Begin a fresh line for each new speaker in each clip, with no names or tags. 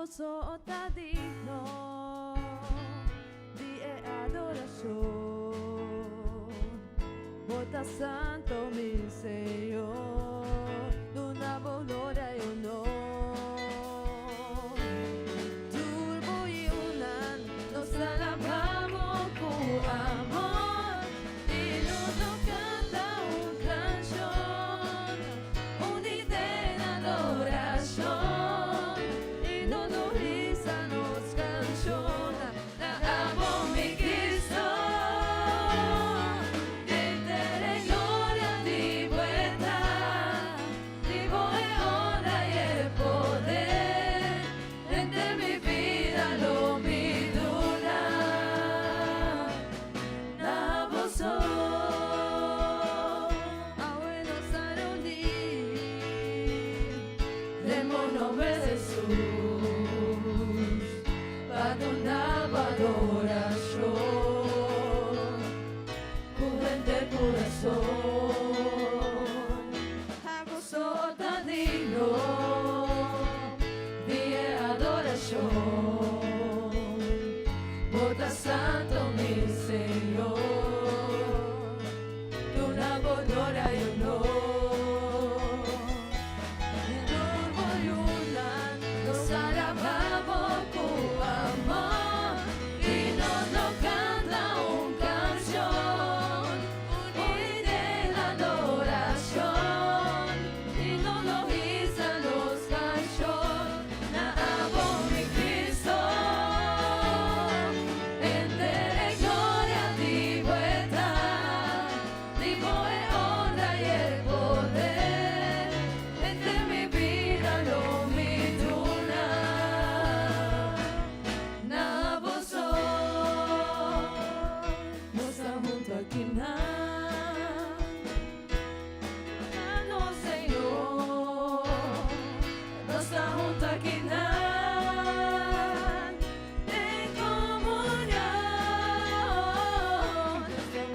sota digno di adoración. Bota santo mi Señor, una gloria y honor. Turbo y unan, nos alabamos con amor y nos canta un canción, un día de adoración y nos risa nos canciona. La amo mi Cristo, entere gloria di vuelta, vivo e honra y el poder, entre mi vida lo mi dura, la voz abuelo sarundi, demono Jesús, para una adoración, cubente el corazón, hago sota digno de adoración, bota santo mi Señor, de una gloria y honor. Nos alabamos con amor y nos canta un canción, un de la adoración y nos risa nos canción. La amo mi Cristo, entere gloria di vuelta, vivo e honra y el poder, entre mi vida lo mi duna, na voz nos junto aquí na, no Señor, nos junto aquí na, en comunión,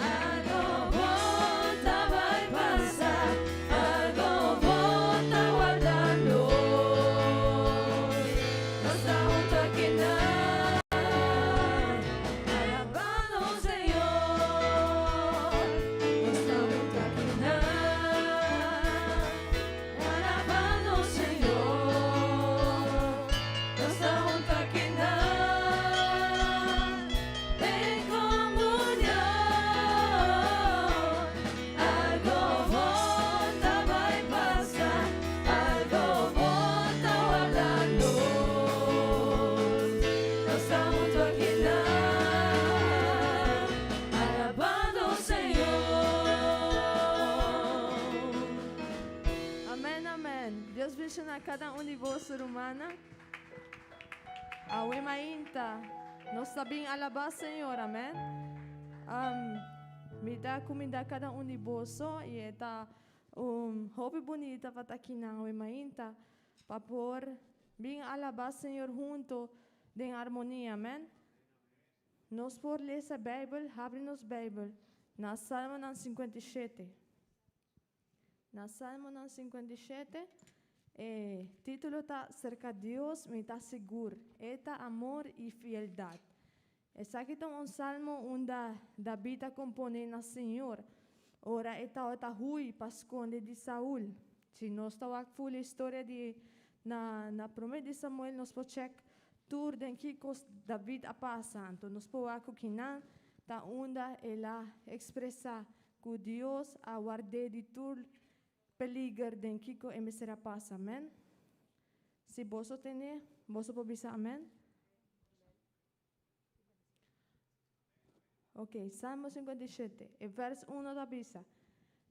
algo bota va a pasar, algo bota guardando, nos junto aquí na, alabando Señor, nos junto aquí na, alabando Señor, nos junto aquí na, en comunión, algo bota va a pasar, algo bota guardando, nos junto aquí na, alabando Señor. Amén, amén. Dios bendiga a cada uno de vosotros, hermana. Awe mainta. Nós sabemos alabar Senhor, amém? Me dá comida cada um de bolso e está roupa bonita para estar aqui na awe mainta para por bem alabar Senhor junto em harmonia, amém? Nós por ler essa Bíblia, abre-nos Bíblia na Salmo 57. Na Salmo 57, título está cerca de Deus, me está seguro. Eta amor e fidelidade. Esse aqui é salmo onde David compõe na Senhor. Ora, eta hui para esconder de Saul. Se nós estamos full história de na promessa de Samuel, nós podemos check tur den que David a passando. Nós podemos aqui na ta onde ela expressa que Deus a guardar de tur peligro den que será passa, amém? Se você tem, você pode dizer amém? Ok, Salmo 57, verso 1 da Bíblia.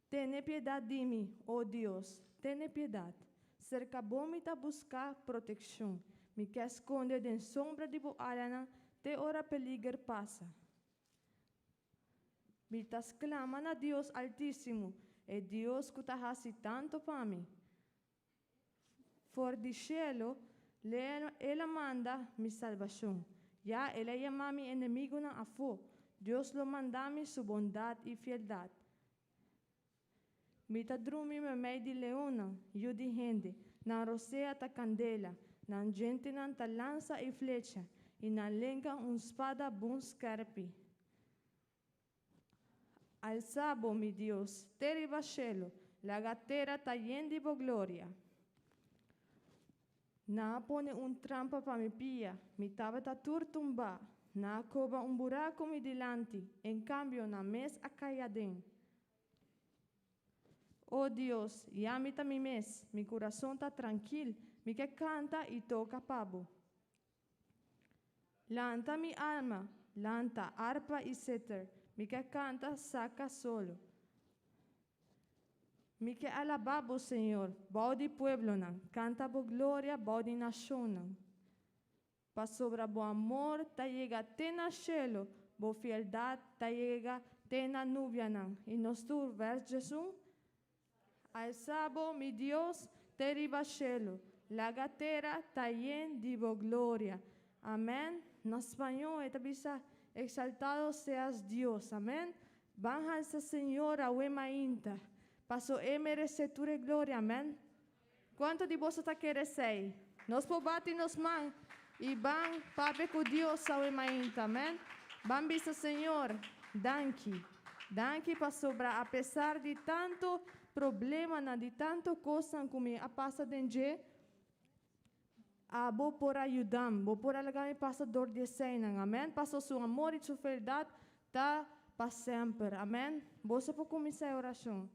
Tene piedade de mim, oh Deus, tene piedade. Cerca bom me tá buscar proteção. Me quer esconder den sombra de boalana, te ora peligro passa. Me tá clamando a Deus Altíssimo, é Deus que tá fazendo tanto para mim. For de cielo, ela manda mi salvação. Já ela chama mi inimigo na afo. Deus lo manda-me sua bondade e fidelidade. Me tá drumi me meio de leona, eu de rende, na roseia ta candela, nan gente nan ta lanza e flecha, e nan lenga espada bom scarpi. Alzabo, mi Dios, teri vascello, la gatera ta yendi bo gloria. Na pone trampa pa mi pia, mi tava ta turtumba, na cova buraco mi dilanti, en cambio na mes a cayaden. Oh Dios, yamita mi mes, mi corazón ta tranquil, mi que canta y toca pavo. Lanta mi alma, lanta arpa y citer, mi que canta saca solo. Mi que alababo, Señor, baudi pueblo nan, canta bo gloria, baudi nación nan. Pa sobra bo amor, ta llega tena cielo, bo fieldad, ta llega tena nubia nan. Y nos tu vers Jesús, alzabo, mi Dios, te riba cielo, la gatera ta yen di bo gloria. Amén. En español, esta bisa, exaltado seas Dios. Amén. Banjansa Señor, awema inta. Paso merece tu gloria, amén. ¿Cuánto de vosotros queréis? Nos pobati nos man y van pape con Dios awema inta, amén. Van bisa Señor, danki. Danki pa sobra, a pesar de tanto problema, de tanto cosa que a passa dentro, bo por ayudar, bo por alagar mi passador de cena, amém. Passou seu amor e sua verdade, tá para sempre, amém. Você pode começar a oração.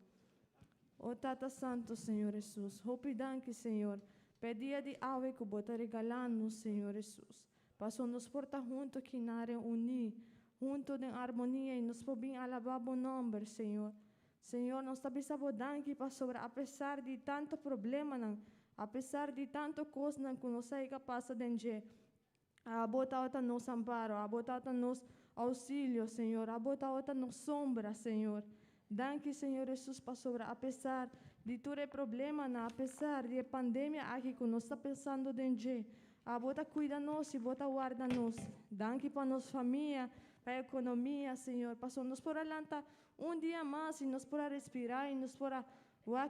Oh Tata Santo, Senhor Jesus, danke, Senhor, pedia de ave que bota regalando, Senhor Jesus. Passou nos porta junto que nare unir, junto em harmonia e nos podem alabar o nome, Senhor. Senhor, nós sabemos danke para sobre, apesar de tanto problema, apesar de tanto coisa que nós somos capazes de fazer, a bota outra nos amparo, a bota outra nos auxílio, Senhor, a bota outra nos sombra, Senhor. Danke, Senhor Jesus, para sobre, apesar de todo problema, apesar de pandemia aqui que nós estamos pensando dentro, a bota cuida-nos e bota guarda-nos. Danke para nossa família, para a economia, Senhor, para nos por adelantar dia mais e nos por respirar e nos por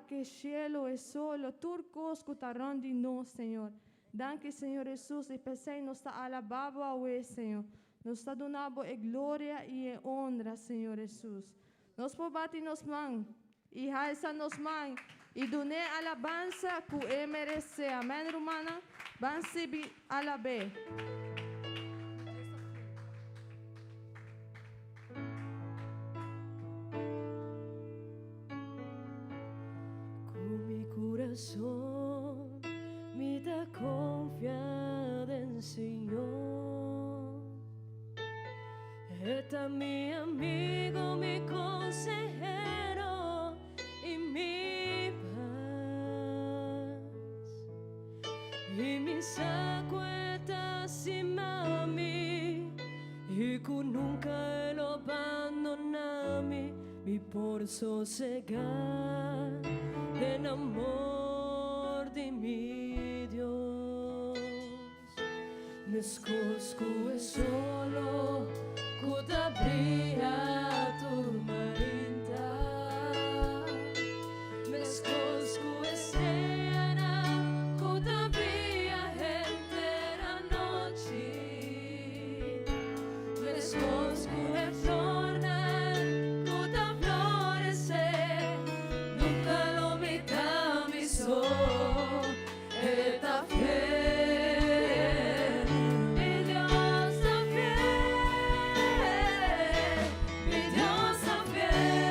que cielo e solo, turcos que estarão de nós, Senhor. Danke, Senhor Jesus, e pensei nos está alabado a você, Senhor. Nos está donando glória e honra, Senhor Jesus. Nos pobati nos man, e alça nos man, e dune alabança que merece. Amém, Romana? Bansibi alabe.
Con mi corazón me da confianza en Señor. Está mi amigo, mi consejero y mi paz. Y mi saco está sin mami, y que nunca lo abandonami, mi por sosegar en amor de mi Dios. Me escosco solo, cuta brilla turmalenta. Me escosco escena, cuta brilla entera noche. Me escosco flornar, cuta florecer. Nunca lo mita mi sol, está fiel. Mi Dios está fiel, mi Dios está fiel.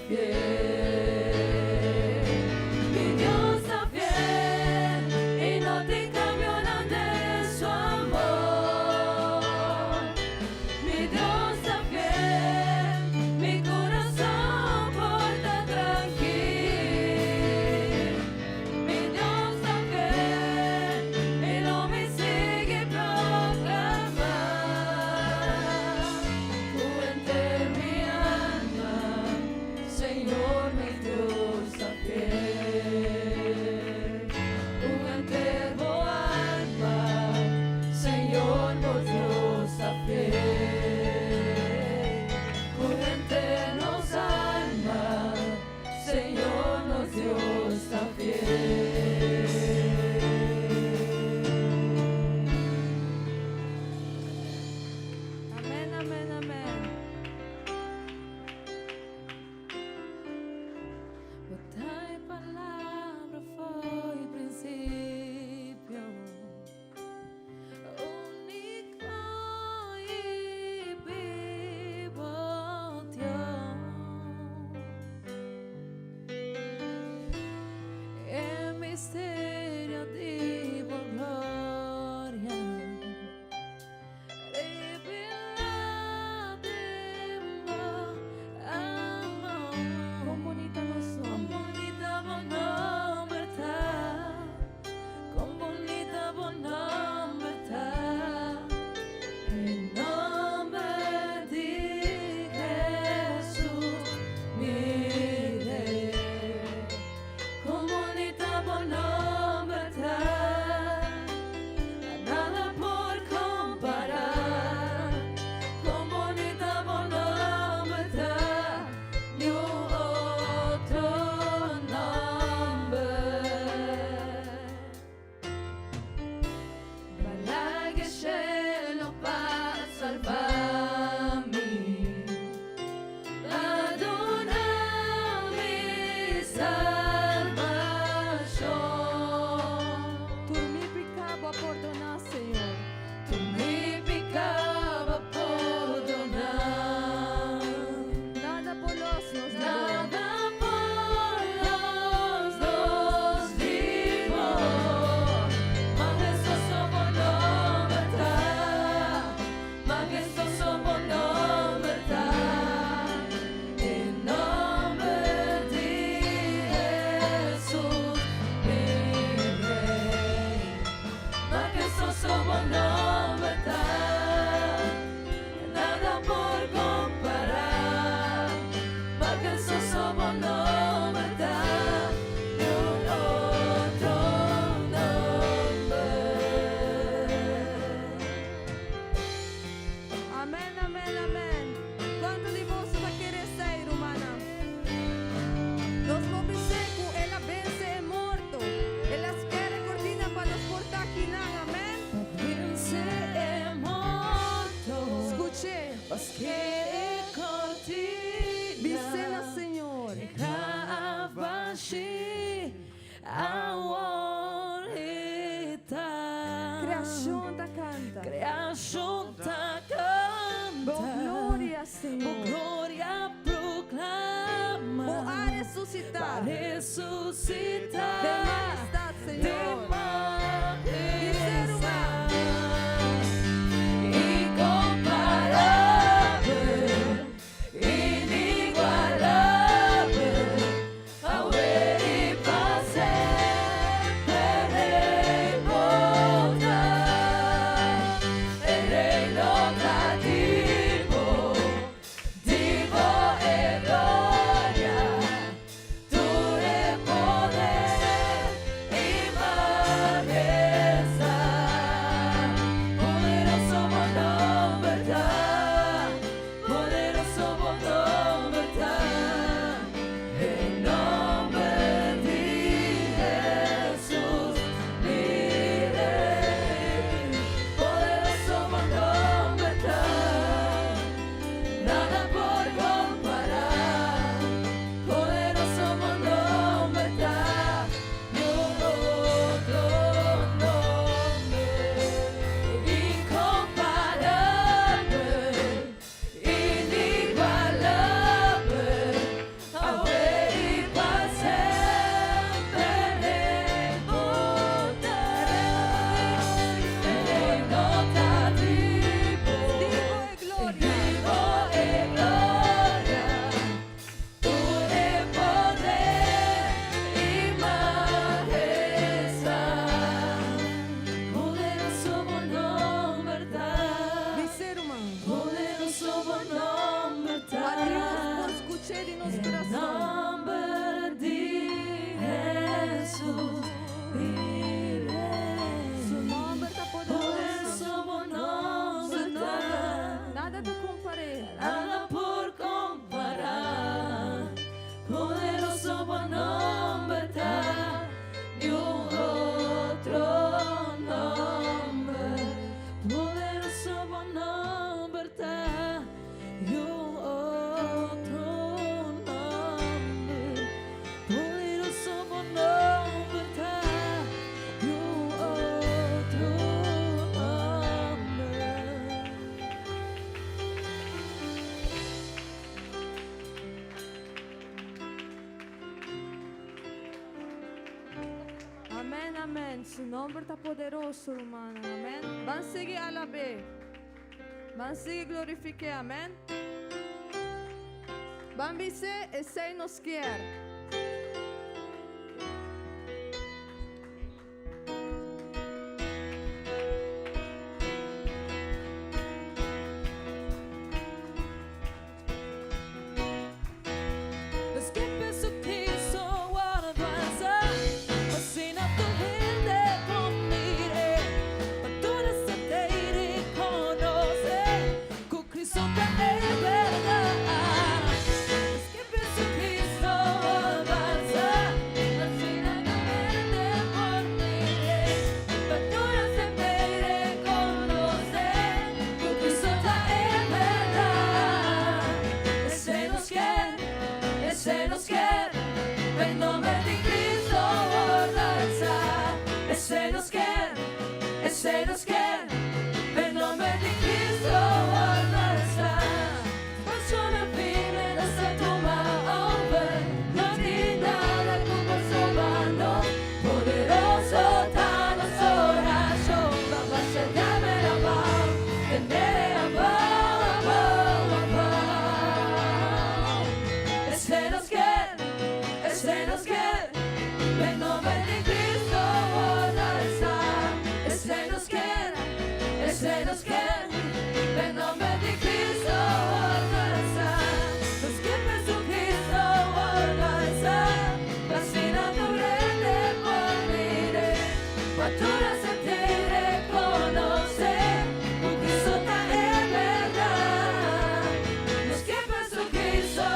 fiel. Mi Dios está fiel y no te cambio de su amor. Mi Dios está fiel, mi corazón porta tranquilo. Mi Dios está fiel y no me sigue proclamar. Cuente mi alma, Señor, mi Dios está fiel. Un entero alma, Señor, por Dios está fiel. Un entero alma, Señor, nos Dios está fiel.
Amén, amén, amén.
Thy palabra foi princípio único y vivo Dios. El misterio divo gloria revelada en amor.
Cuán bonita nos
Con
somos.
bonita bonhombre está, con bonita bonhombre está, en nombre de Jesús, mi Rey. Con bonita bonhombre está, nada por comparar, con bonita bonhombre está, ni otro nombre. Para que cielo para salvarme, adora mi salvación.
Tu mi pecado perdonar, Señor.
Tu mi pecado perdonar.
Nada por los nos dio.
Nada por los dos vivos, majestuoso bonhombre está, majestuoso bonhombre está, en nombre de Jesús, mi Rey. Majestuoso bonhombre está, nada por comparar. Majestuoso bonhombre está, ni otro nombre.
Amén, amén, amén. Quanto di vos va querer ser, humana? Los pobres secos, ela vence é morto. Elas querem cortina para nos portar aqui, não, amém?
Vence è morto,
Escuche,
mas che cortina
vicena, Senhor.
cravaci aorita.
Criação da canta.
Criação da
Bo
canta,
glória,
por
Senhor.
glória proclama,
Bo a ressuscitar.
para ressuscitar
De majestade,
de
Senhor.
majestad incomparable, inigualable, ahora y para siempre inmortal, el reino nativo, divo e gloria, tu poder y majestad.
amén. Su nombre está poderoso, hermana. Amén. Van a seguir alabar. Van a seguir glorificar. Amén. Van a dizer, esse nos quer.
Mas que penso que sou a avança, assim na tua vida comigo, para toda essa terra conhecer que Cristo é verdade. Mas que penso que sou a avança, assim na tua vida comigo, para toda essa terra conhecer que Cristo é verdade. Esse nos quer. Esse nos quer, em nome de Cristo, dançar. Esse nos quer, em nome de Cristo, dançar. Passione firme nessa tua obra, não tem nada que possa roubar. Poderoso tá nosso oração, vai chegar a mão, tender a mão. Esse nos quer, em nome de Cristo, dançar. Esse nos quer, em nome de Cristo, dançar. Nos que penso Cristo, dançar. Vacina do grande por mire, fatura se terre conocer, o Cristo tá é verdade. Nos que penso Cristo,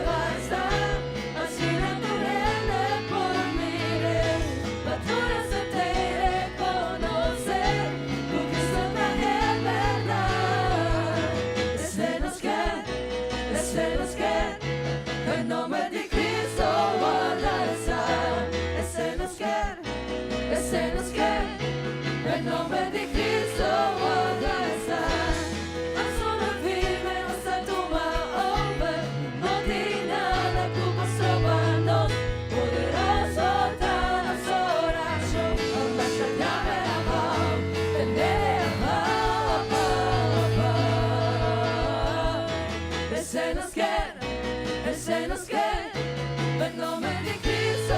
dançar. Vacina do grande por mire, fatura se terre conocer, o Cristo tá é verdade. Esse nos quer, em nome de Cristo, dançar. Esse nos quer, em nome de Cristo, dançar. A sola firme nossa tua obra, não tem nada que possa roubar. Poderoso tá nossa oração, basta dar a mão, tender a mão. Esse nos quer, em nome de Cristo,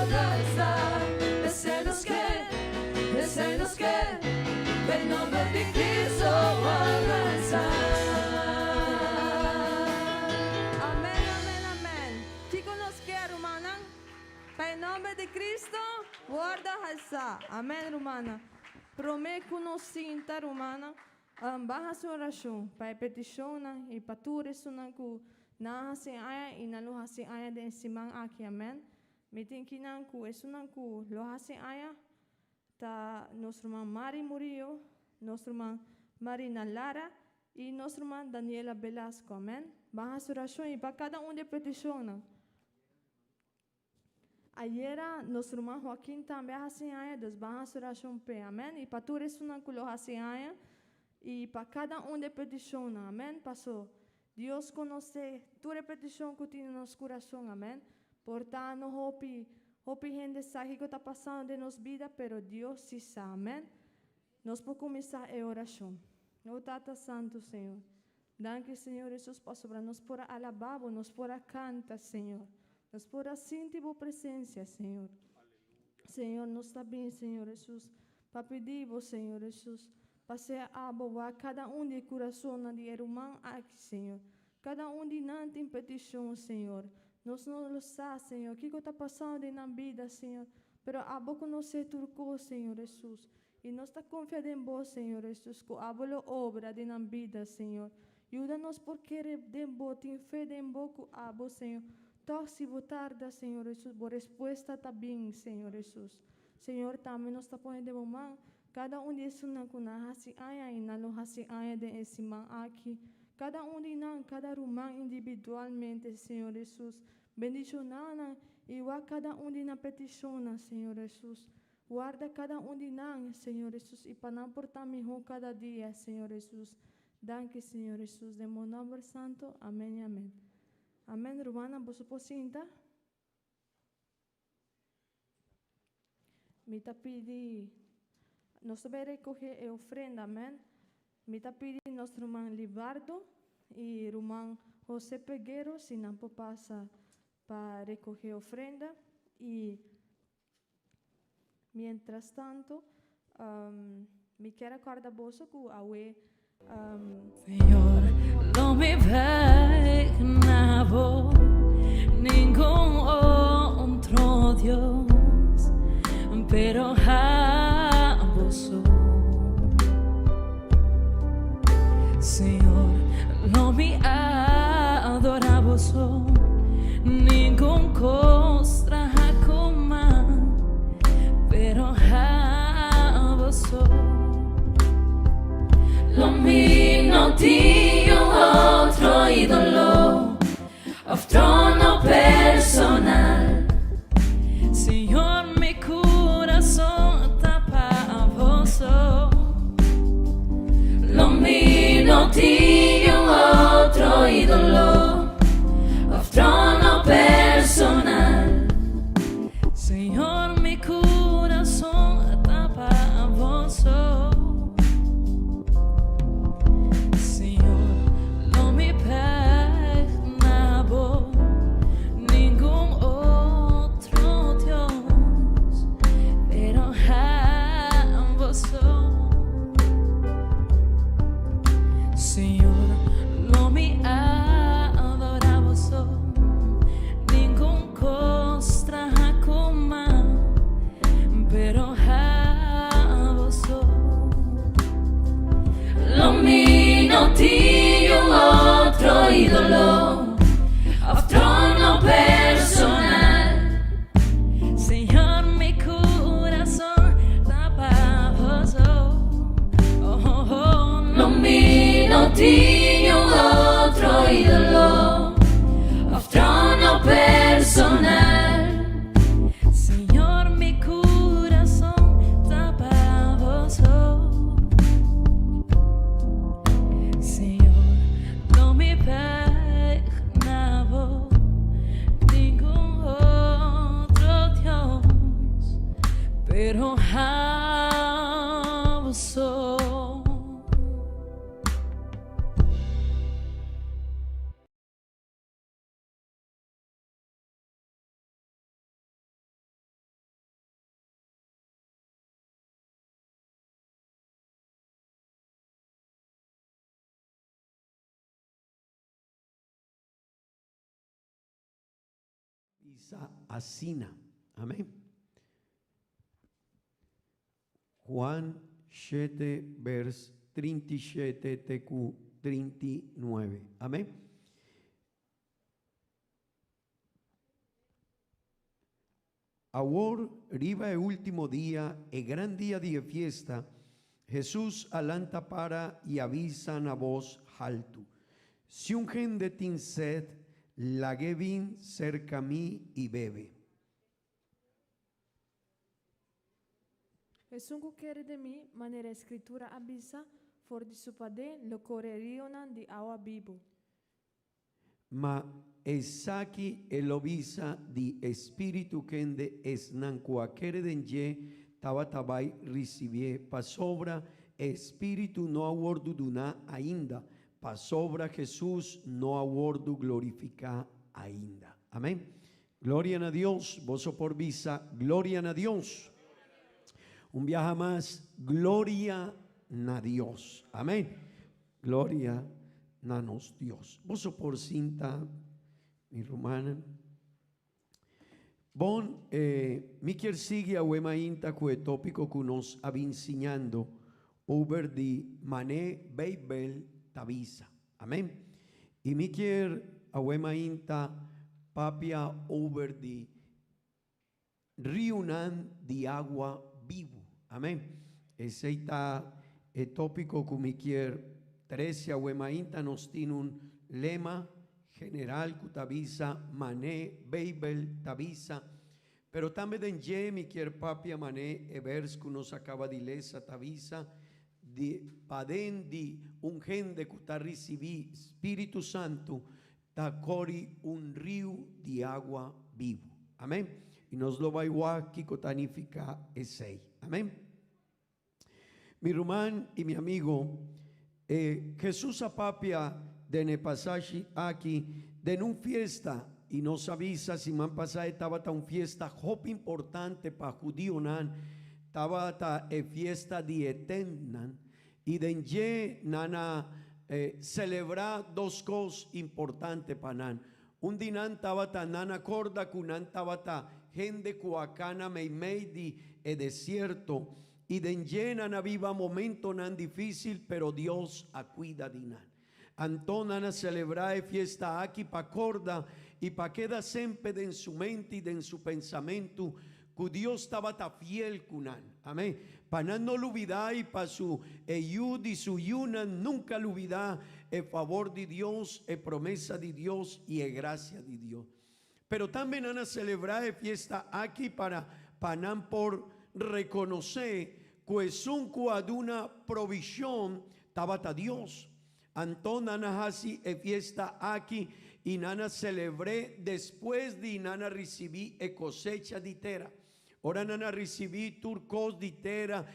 dançar. Esse nos quer, em nome de Cristo, dançar.
Amén, amén, amén. Chico nos quer, hermana. Pai, em nome de Cristo, guarda essa. Amém, irmã. Prometo nos sinta, irmã. Baja sua oração. Pai, peticiona e pature sunanku. Na hasin aya e na lo hasin aya de simang aqui. Amém. Mitin kinanku e sunanku lo hasin aya. Ta nosso irmão Mari Murillo, nosso irmão Marina Lara e nosso irmã Daniela Velasco. Amém. Baja sua oração e para cada de peticiona. Ayer nosso irmão Joaquim também assim aya das barras oração pe, amém. E para tu ressonar com lo assim aya e para cada de peticiona, amém. Passou. Deus conhece tu repetição que tem no nosso coração, amém. Portanto, não hope gente sabe o que está passando de nossa vida, pero Deus sim sabe, amém. Nós podemos começar a oração. O Tata Santo, Senhor. Danke, Senhor Jesus, para nós por alabar, nós por cantar, Senhor. Nós por sentir a presença, Senhor. Senhor, nós está bem, Senhor Jesus. Para pedir, Senhor Jesus, para ser abobar cada de coração de irmão aqui, Senhor. Cada de não tem petição, Senhor. Nós não lo sabemos, Senhor, o que está passando na vida, Senhor. Pero abo conhecer tudo, Senhor Jesus. E nós está confiando em vós, Senhor Jesus, que abo lo obra de na vida, Senhor. Ajuda-nos por querer de vós, tem fé em vós, que abo, Senhor. Torce tarda, Senhor Jesus, por resposta também, Senhor Jesus. Senhor, também nós está pondo de mão, cada disso na kuna hasi aya e na lo hasi aya de esse man aqui. Cada de nós, cada irmão individualmente, Senhor Jesus. Bendicionana e cada de na petição, Senhor Jesus. Guarda cada de nós, Senhor Jesus, e para não portar melhor cada dia, Senhor Jesus. Danke, Senhor Jesus, de meu nome santo. Amém e amém. Amém, irmã, você pode sentar? me está pidi, nós também recoger a ofrenda, amém? Me está pedi nosso irmão Libardo e irmão José Pegueiro, se não passa para recoger a ofrenda. E, mientras tanto, me quero acordar bolso com a UE.
Señor, no me imaginaba ningún otro Dios, pero a vos, Señor, no me adoraba ningún costra como, pero a vos. Lo mío no tiene otro ídolo, otro no personal. Señor, mi corazón está para vos. Lo mío no tiene otro ídolo, otro no personal. Señor, mi corazón está para vos. Ídolo, otro no personal. Señor, mi corazón está para vos. Lo mío no tiene otro ídolo, otro no personal. Señor, mi corazón está para vos. Señor, no me imaginaba ningún otro Dios, pero a vos.
Asina. Amén. Juan 7, vers 37 TQ 39. Amén. Ahora riba el último día, el gran día de fiesta, Jesús alanta para y avisan a voz alto. Si un gente tin sed, lague vin cerca a mí y bebe.
Jesús quiere de mí, manera escritura avisa, for di su padre lo correriona di agua vivo.
Ma esaki elobisa di espíritu kende esnankua keredenye tabatabai recibie pasobra espíritu no awordu duna ainda pasobra Jesús no awordu glorifica ainda. Amén. Gloria a Dios, vos por visa, gloria a Dios. Un viaje más, gloria a Dios. Amén. Gloria nanos Dios. Vos por cinta, mi romana. Bon, mi quier sigue a Wema Inta que tópico que nos avincinando over di mané Beibel tabisa. Amén. Y mi quier a Wema Inta papia over di riunan di agua vivo. Amén. Ese está el tópico que mi quier 13 a Wema Inta nos tiene un lema general que tabisa mané Beibel tabisa. Pero también en Jemi quier papia mané e vers que nos acaba de lesa tabisa di paden di un gente que está recibí Espíritu Santo ta cori un río de agua vivo. Amén. y nos lo va igual que cotanifica esei. Amén. Mi hermano y mi amigo, Jesús apapia de ne pasaje aquí de un fiesta y nos avisa si man pasada estaba tan fiesta hop importante para judío nan estaba ta fiesta de eternan y de nana celebrar dos cosas importantes para nan. Un dinan estaba ta nana corda kunan estaba ta gente cuacana mei di desierto y de nana viva momento nan difícil pero Dios acuida dinan. Antonana celebrar fiesta aquí pa corda y pa queda siempre en su mente y en su pensamiento que Dios estaba ta fiel kunan. Amén. Para no olvidar y para su ayuda y su yunan nunca olvidar el favor de Dios, el promesa de Dios y el gracia de Dios. Pero también van a celebrar fiesta aquí para por reconocer que es un una provisión tabata Dios. Antón nana hasi fiesta aquí y nana celebré después de nana recibí cosecha de tierra. Ahora nana recibí turcos de tierra,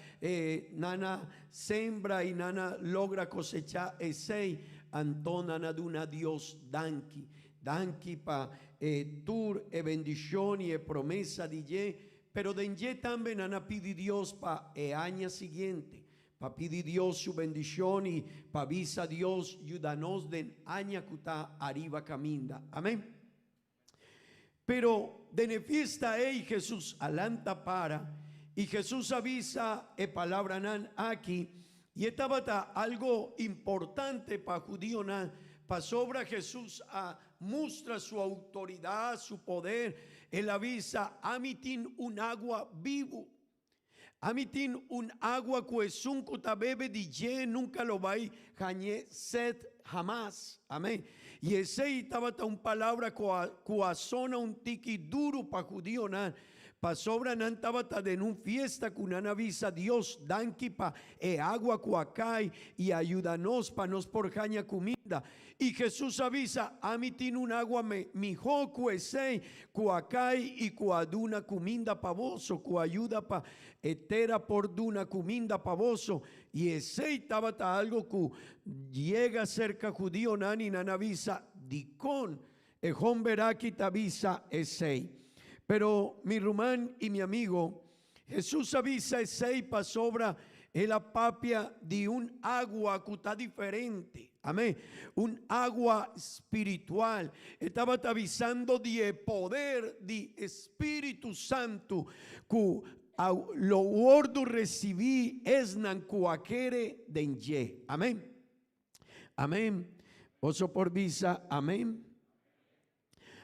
nana sembra y nana logra cosechar ese. Antón nana duna Dios danki pa tur bendición y promesa de ye. Pero de ye también nana pide Dios pa año siguiente. Pa pidi Dios su bendición y pa visa Dios ayúdanos den aña cuta arriba caminda. Amén. Pero de fiesta Jesús alanta para y Jesús avisa palabra nan aquí y estaba algo importante para judío nan pa sobra Jesús muestra su autoridad, su poder. Él avisa amitin un agua vivo. Amitin un agua que es un bebe de nunca lo va a jañe sed jamás. Amén. Y ese estaba un palabra coazona un tiki duro pa judío nan. Pa sobra nan estaba de un fiesta kunan avisa Dios danki pa agua cuacay y ayúdanos pa nos por jaña comida. Y Jesús avisa amitin un agua mijo cuesei cuacay y cuaduna comida pavoso cuayuda pa etera por duna comida pavoso. Y ese estaba algo que llega cerca judío nan y nan avisa dicón ejón veraki avisa ese. Pero mi rumán y mi amigo, Jesús avisa ese pa sobra la papia de un agua que está diferente. Amén. Un agua espiritual. Estaba avisando de poder de Espíritu Santo que lo gordo recibí esnan cuaquere denye. Amén. Amén. Oso por visa. Amén.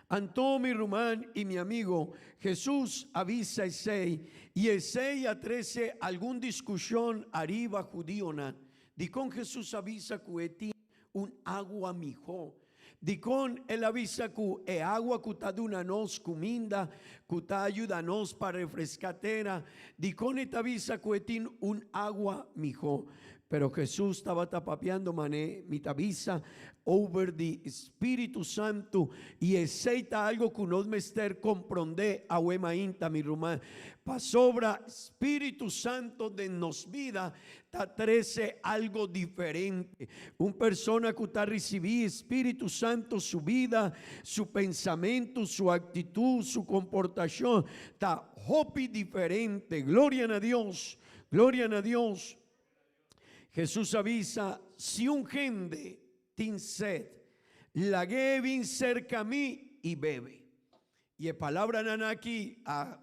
Antón, mi rumán y mi amigo, Jesús avisa ese y ese atrece alguna discusión arriba judío nan. Di con Jesús avisa que un agua mijo. Di con él avisa que agua que está duna nos comida, que está ayuda nos para refrescatera. Di con él avisa que un agua mijo. Pero Jesús estaba tapapeando mané, mi tabisa, over the Espíritu Santo, y aceita algo que no me ester comprende a huemainta mi rumán. Pasobra Espíritu Santo de nos vida, ta trece algo diferente. Un persona que está recibiendo Espíritu Santo, su vida, su pensamiento, su actitud, su comportación, ta hopi diferente. Gloria a Dios, gloria a Dios. Jesús avisa, si un gente tiene sed, la gevin cerca a mí y bebe. Y la palabra nan aquí a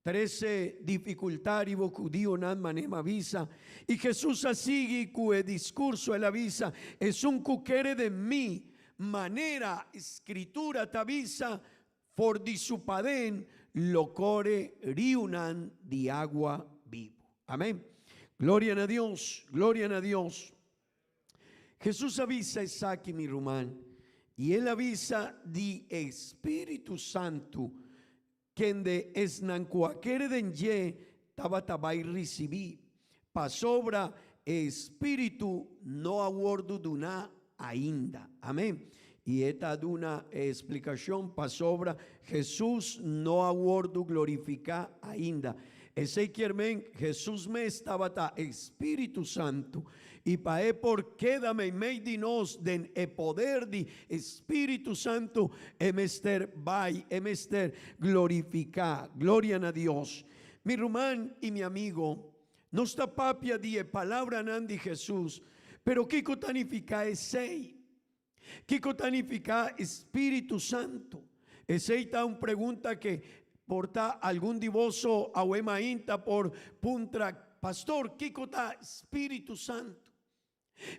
13 dificultades judío nan manem avisa. Y Jesús sigue que el discurso él avisa, es un cuquere de mí, manera escritura te avisa, for di su padén, lo core riunan de agua vivo. Amén. Gloria a Dios, gloria a Dios. Jesús avisa aquí mi rumán y él avisa de Espíritu Santo que de esnan cuaquere denye tabatabay recibí pa sobra Espíritu no aguardo duna ainda. Amén. e esta de una explicação para sobra, Jesus não aguardo glorificar ainda. Esse que Jesus me estava tá Espírito Santo e para por queda-me em meio de nós den e poder de Espírito Santo emester vai emester glorificar. Glória a Deus. Mi irmão e mi amigo, não está papia de palavra nan de Jesus, pero que cotanifica é sei. Que cotanifica Espírito Santo. Essa é uma pergunta que porta algum de vós ao emainta por puntra pastor, que cota Espírito Santo.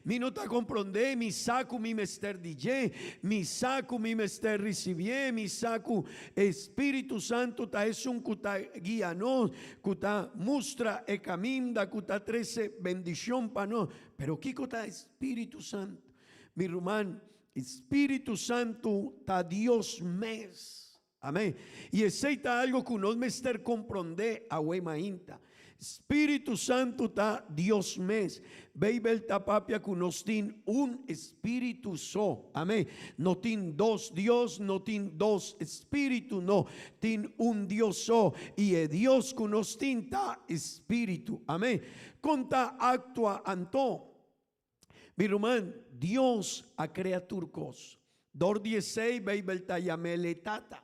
Mi não está compreender, mi saco mi mester DJ, mi saco mi mester recibir, mi saco Espírito Santo ta es un cuta guia nos, cuta mustra e caminda, cuta 13 bendición pa no, pero que cota Espírito Santo. Mi irmão, Espírito Santo ta Dios mes. Amém. E aceita algo que nós mester compreender a emainta. Espírito Santo tá Dios mes. Bíblia tá papia que nós tem espírito só. Amém. Não tem dois Deus, não tem dois espírito, não. Tem Deus só. E é Deus que nós tem tá espírito. Amém. Conta actua anto. Mi irmão, Deus a criaturcos. Dor 16, Bíblia tá llamele tata.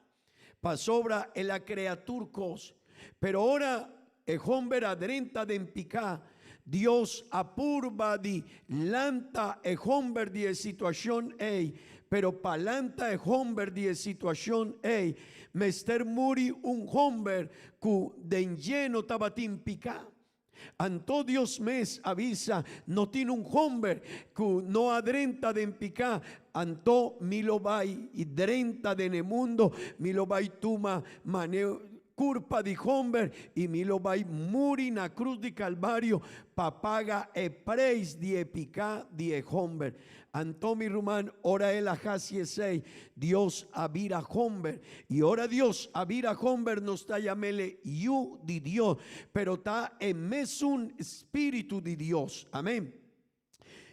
Pa sobra el a criaturcos. Pero ora e hombre adrenta de empicá, Dios apurba di lanta e hombre di situación ei, pero palanta e hombre di situación ei, mester muri un hombre cu de lleno tabatín picá. Anto Dios mes avisa, no tiene un hombre que no adrenta de empicá, anto mi lo vai y drenta de ne mundo, mi lo vai tuma maneo. Culpa de hombre y mi lo vai muri na cruz de Calvario papaga e preis de epicá de hombre. Anto mi rumán, ora el ajasie sei, Dios avira hombre y ora Dios avira hombre no está llamele you de Dios, pero está en mesun espíritu de Dios. Amén.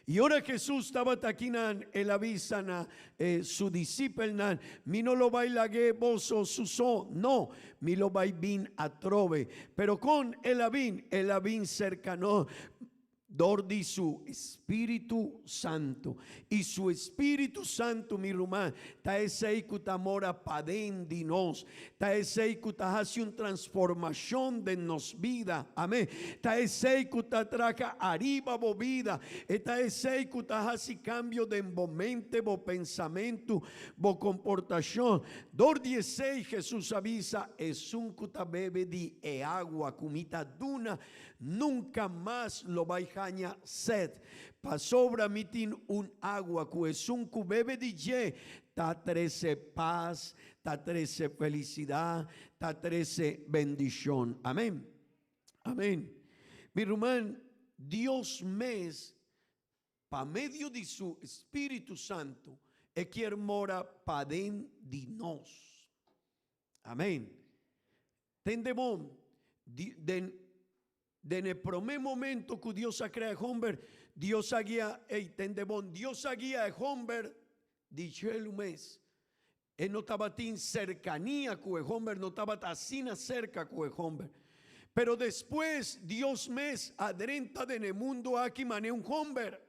Y ahora Jesús estaba taquinan el avisana su discípulo mi no lo bailage boso suso no mi lo bin atrove pero con el avin cercano dor di su Espíritu Santo y su Espíritu Santo mi rumán ta ese que mora paden di nos ta ese que hace una transformación de nos vida amén ta ese que traca arriba bo vida ta ese que hace cambio de mente bo pensamiento bo comportación dor 16 Jesús avisa es un que bebe di e agua comita duna nunca más lo va a haña sed. Pa sobra mitin un agua que es un que bebe de ye, ta 13 paz, ta 13 felicidad, ta 13 bendición. Amén. Amén. Mi hermano, Dios mes, pa medio de su Espíritu Santo, e quiere mora pa den de nos. Amén. Tendemos en el primer momento que Dios ha creado hombre, Dios ha guía, Dios ha guía el hombre, dicho el mes. Él no estaba tan cercanía con el hombre, no estaba tan cerca con el hombre. Pero después Dios mes adrenta en el mundo aquí mané un hombre.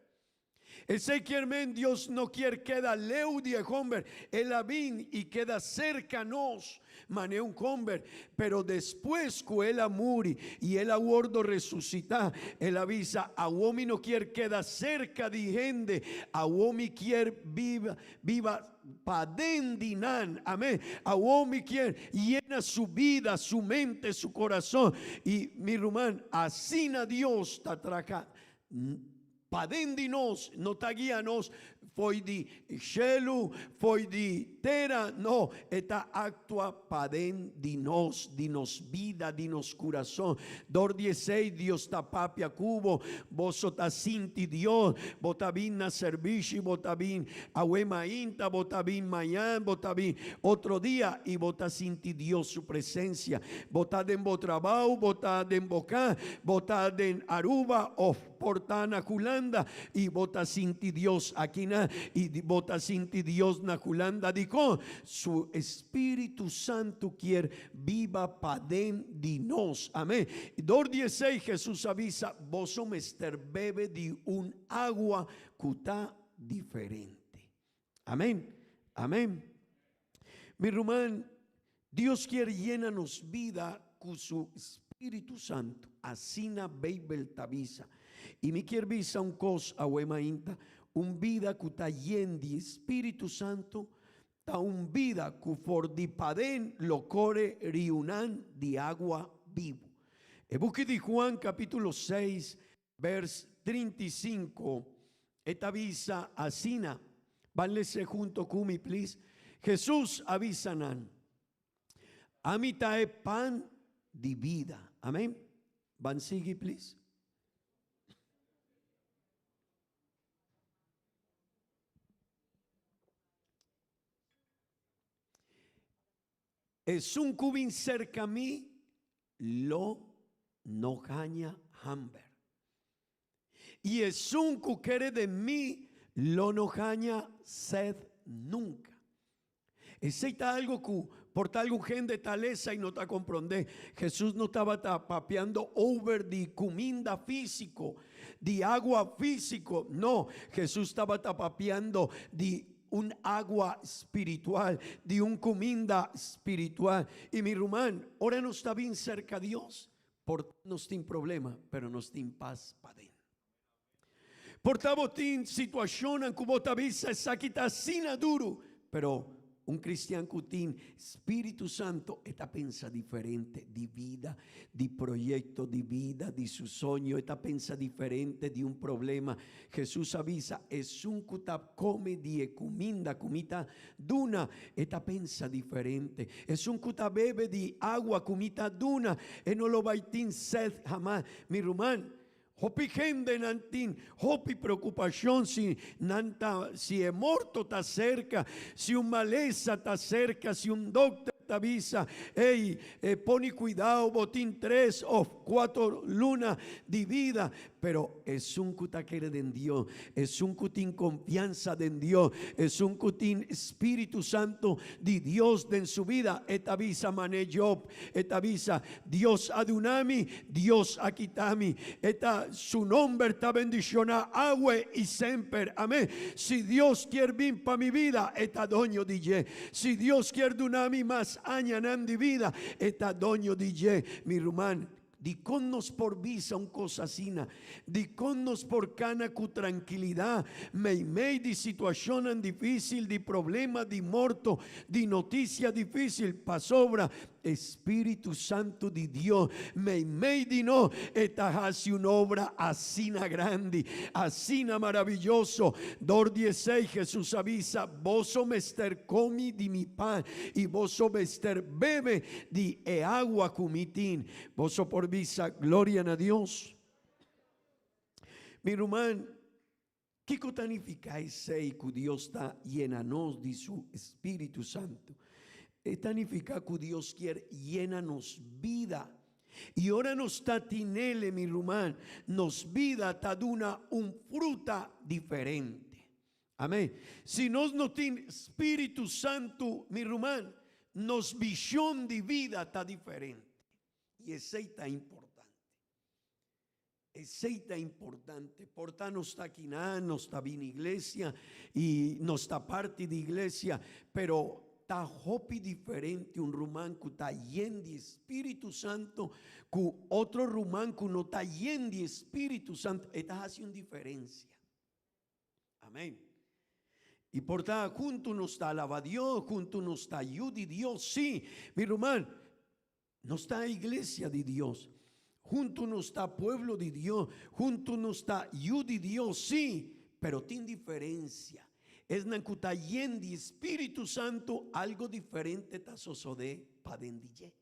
Ese quiere Dios no quiere queda leu de hombre, él vin y queda cercanos. Mané un hombre, pero después que él muri y él aguardo resucitar, él avisa a uomi no quiere queda cerca de gente, a uomi quiere viva padendinan, amén, a uomi quiere llena su vida, su mente, su corazón y mi rumán, así na Dios te atraca. Padendinos, no taguíanos, foi de Shelu, foi de Tera, no, esta actua padendinos, dinos vida, dinos corazón. Dor 16, Dios ta papia cubo, vos ta sinti Dios, bota bin na servici, bota bin ahuema inta, bota bin mañana, bota bin otro día y bota sinti Dios su presencia. Bota den bo trabajo, bota den boca, bota den Aruba, of porta na Julanda y bota sinti Dios aquí na y bota sinti Dios na Julanda dico su Espíritu Santo quiere viva padén di nos. Amén. Dor 16 Jesús avisa vos mester bebe de un agua cuta diferente. Amén. Amén. Mi hermano, Dios quiere llenarnos vida con su Espíritu Santo. Así na Bible tabisa. Y me quiere visa un cos a huemainta. Un vida que está llena de Espíritu Santo. Ta un vida que for di padén lo core riunan de agua vivo. El buque de Juan capítulo 6 vers 35. Esta avisa asina. Vanlese junto con mi please. Jesús avisanan. Amita es pan de vida. Amén. Van sigue, please. Es un cubín cerca a mí, lo no gaña hambre. Y es un cuquere de mí, lo no gaña sed nunca. Existe algo que por tal gente taleza y no te comprende. Jesús no estaba papeando over de comida físico, de agua físico. No, Jesús estaba papeando de un agua espiritual, de un comida espiritual. Y mi hermano, ahora no está bien cerca de Dios, por no está en problema, pero no está en paz para dentro. Por tanto, en situación en que vos te avisas, aquí está sin duro, pero un cristiano que tiene Espíritu Santo esta pensa diferente de vida, de proyecto de vida, de su sueño, esta pensa diferente de un problema. Jesús avisa, es un que come de comida duna, esta pensa diferente. Es un que bebe de agua comida duna, y no lo va a tener sed jamás. Mi hermano, hopi gente nantin, hopi preocupación si es muerto está cerca, si un maleza está cerca, si un doctor te avisa, hey, pone cuidado, botín 3 o 4 lunas de vida, pero es un cutaquere de Dios, es un cutín confianza de Dios, es un cutín Espíritu Santo de Dios en su vida. Esta avisa mané Job, esta avisa Dios Adunami, Dios Akitami, esta su nombre está bendicionado agua y siempre. Amén. Si Dios quiere bien para mi vida, esta doño DJ. Si Dios quiere dunami más añanan de vida, esta doño DJ, mi hermano. Di con nos por visa un cosa sina, di con nos por cana cu tranquilidad, mei di situación difícil, di problema, di morto, di noticia difícil, pasobra, Espíritu Santo de Dios, mei di no, esta hace una obra asina grande, asina maravilloso. Dor 16 Jesús avisa, vos mester comi di mi pan, y vos mester bebe di agua cumitín, vos por visa, gloria a Dios. Mi hermano, ¿qué significa ese que Dios está llenanos de su Espíritu Santo? Significa que Dios quiere llenarnos vida. Y ahora nos está tinele, mi hermano, nos vida está duna un fruta diferente. Amén. Si nos no tiene Espíritu Santo, mi hermano, nos visión de vida está diferente. Y ese está importante. Ese está importante. Por tanto, no está aquí nada, no está bien iglesia y no está parte de iglesia, pero está hopi diferente un rumán que está lleno de Espíritu Santo, que otro rumán que no está lleno de Espíritu Santo. Esta hace una diferencia. Amén. Y por tanto, junto no está alaba Dios, junto no está ayuda de Dios. Sí, mi hermano, no está iglesia de Dios. Junto no está pueblo de Dios. Junto no está ayuda de Dios. Sí, pero tiene diferencia. Es nancuta lleno de Espíritu Santo, algo diferente ta sosode padendille.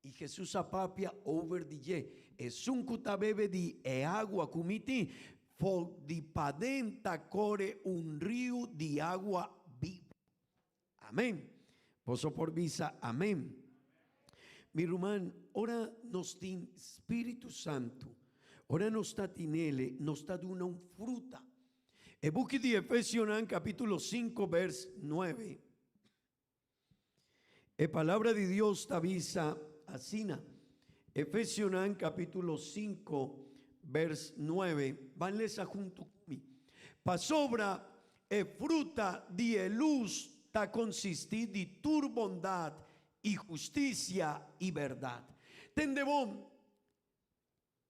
Y Jesús apapia over dille. Es un cuta bebe de agua kumiti. Fo di padenta core un río de agua viva. Amén. Poso por visa, amén. Mi hermano, ahora nos tiene Espíritu Santo. ora non sta tinele, non sta d'una un fruta. E buchi di Efesios capítulo 5 vers 9. E palabra di Dios t'avisa asina. Efesios capítulo 5 vers 9. Vanlesa junto conmigo. Pa sobra e fruta di luz ta consistí di tur bondad y justicia y verdad. Tendebón,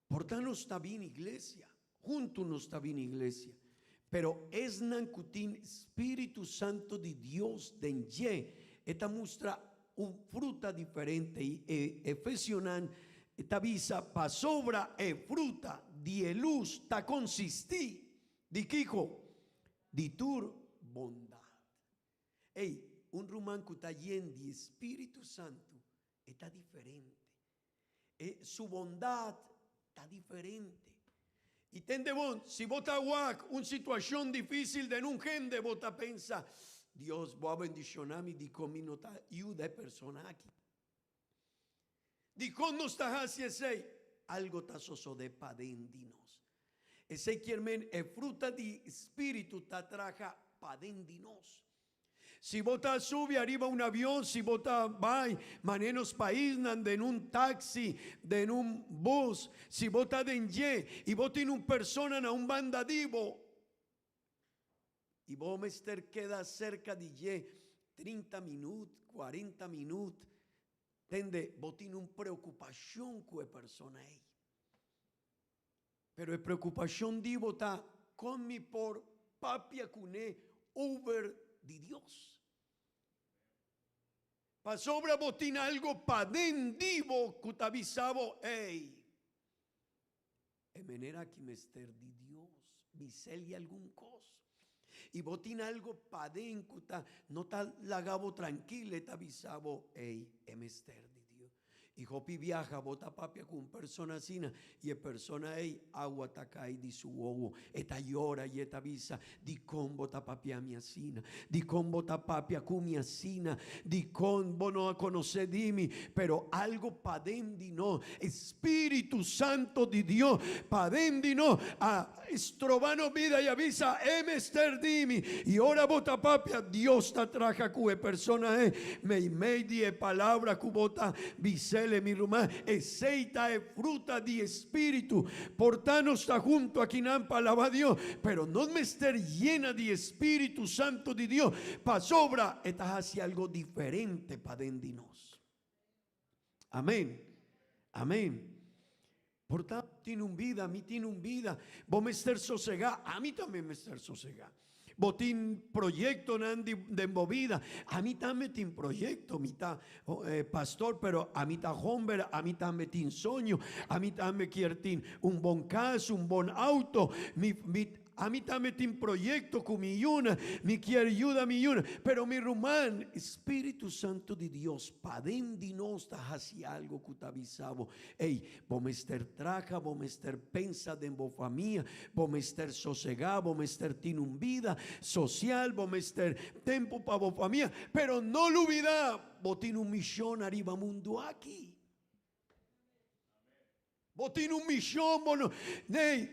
por tanto está bien iglesia, junto no está bien iglesia, pero es nancutín Espíritu Santo de Dios denye, esta muestra un fruta diferente y Efesionan esta visa pa sobra e fruta di luz ta consistí di Kiko di tur bondad. Hey, un rumán que está lleno de Espíritu Santo está diferente. Su bondad está diferente. Y tendebón, si vota guac, una situación difícil de un gente, vota pensa, Dios va a bendicionarme, di come no ta ayuda a persona aquí. Di cuando está hacia ese, algo ta sosode pa dendinos. Ese quiermen e fruta di Espíritu ta traja pa dendinos. Si vota sube arriba un avión, si vota va, manenos país, de un taxi, de un bus, si vota de ye, y vota en un persona, en un bandadivo, y vos mester queda cerca de ye, 30 minutos, 40 minutos, tende, vos tiene un preocupación con persona ahí. Pero la preocupación di vota con mi por papia cune over de Dios. Pa sobra botín algo pa dendivo cutavisabo ey. En manera que mester de Dios, miseli algún cosa. Y botín algo pa den cuta, no ta lagabo tranquile tavisabo ey, mester de Dios. Y Jopi viaja, bota papia con persona sina, y persona ey, agua tacay di su ojo, eta llora y eta visa, di con bota papia mi asina, di con bota papia con mi asina, di con bono a conocer dimi, pero algo padendi no, Espíritu Santo di Dios, padendi no, a estrovano vida y avisa, emester dimi, y ora bota papia, Dios ta traja cue persona me di e palabra cubota, visel mi rumá, aceita e fruta di espíritu. Portano está junto a quien palabra a Dios, pero no me esté llena de Espíritu Santo de Dios. Pa sobra, estás hacia algo diferente para dendinos. Amén. Amén. Por tanto, tiene un vida, a mí tiene un vida. Vos me estar sosegado, a mí también me estar sosegado. Botín proyecto de movida. A mí también tiene proyecto, mitad pastor, pero a mí está hombre, a mí también tiene sueño, a mí también quiere un buen caso, un buen auto, a mí también tiene proyecto con mi yuna, mi quiere ayuda mi yuna, pero mi rumán, Espíritu Santo de Dios, padendi nos está hacia algo que te avisaba. Ey, vos me estar traja, vos me estar pensa de vos familia, vos me estar sosegado, vos me estar tiene un vida social, vos me estar tiempo para vos familia, pero no lo olvida, vos tiene un misión arriba mundo aquí. Vos tiene un millón,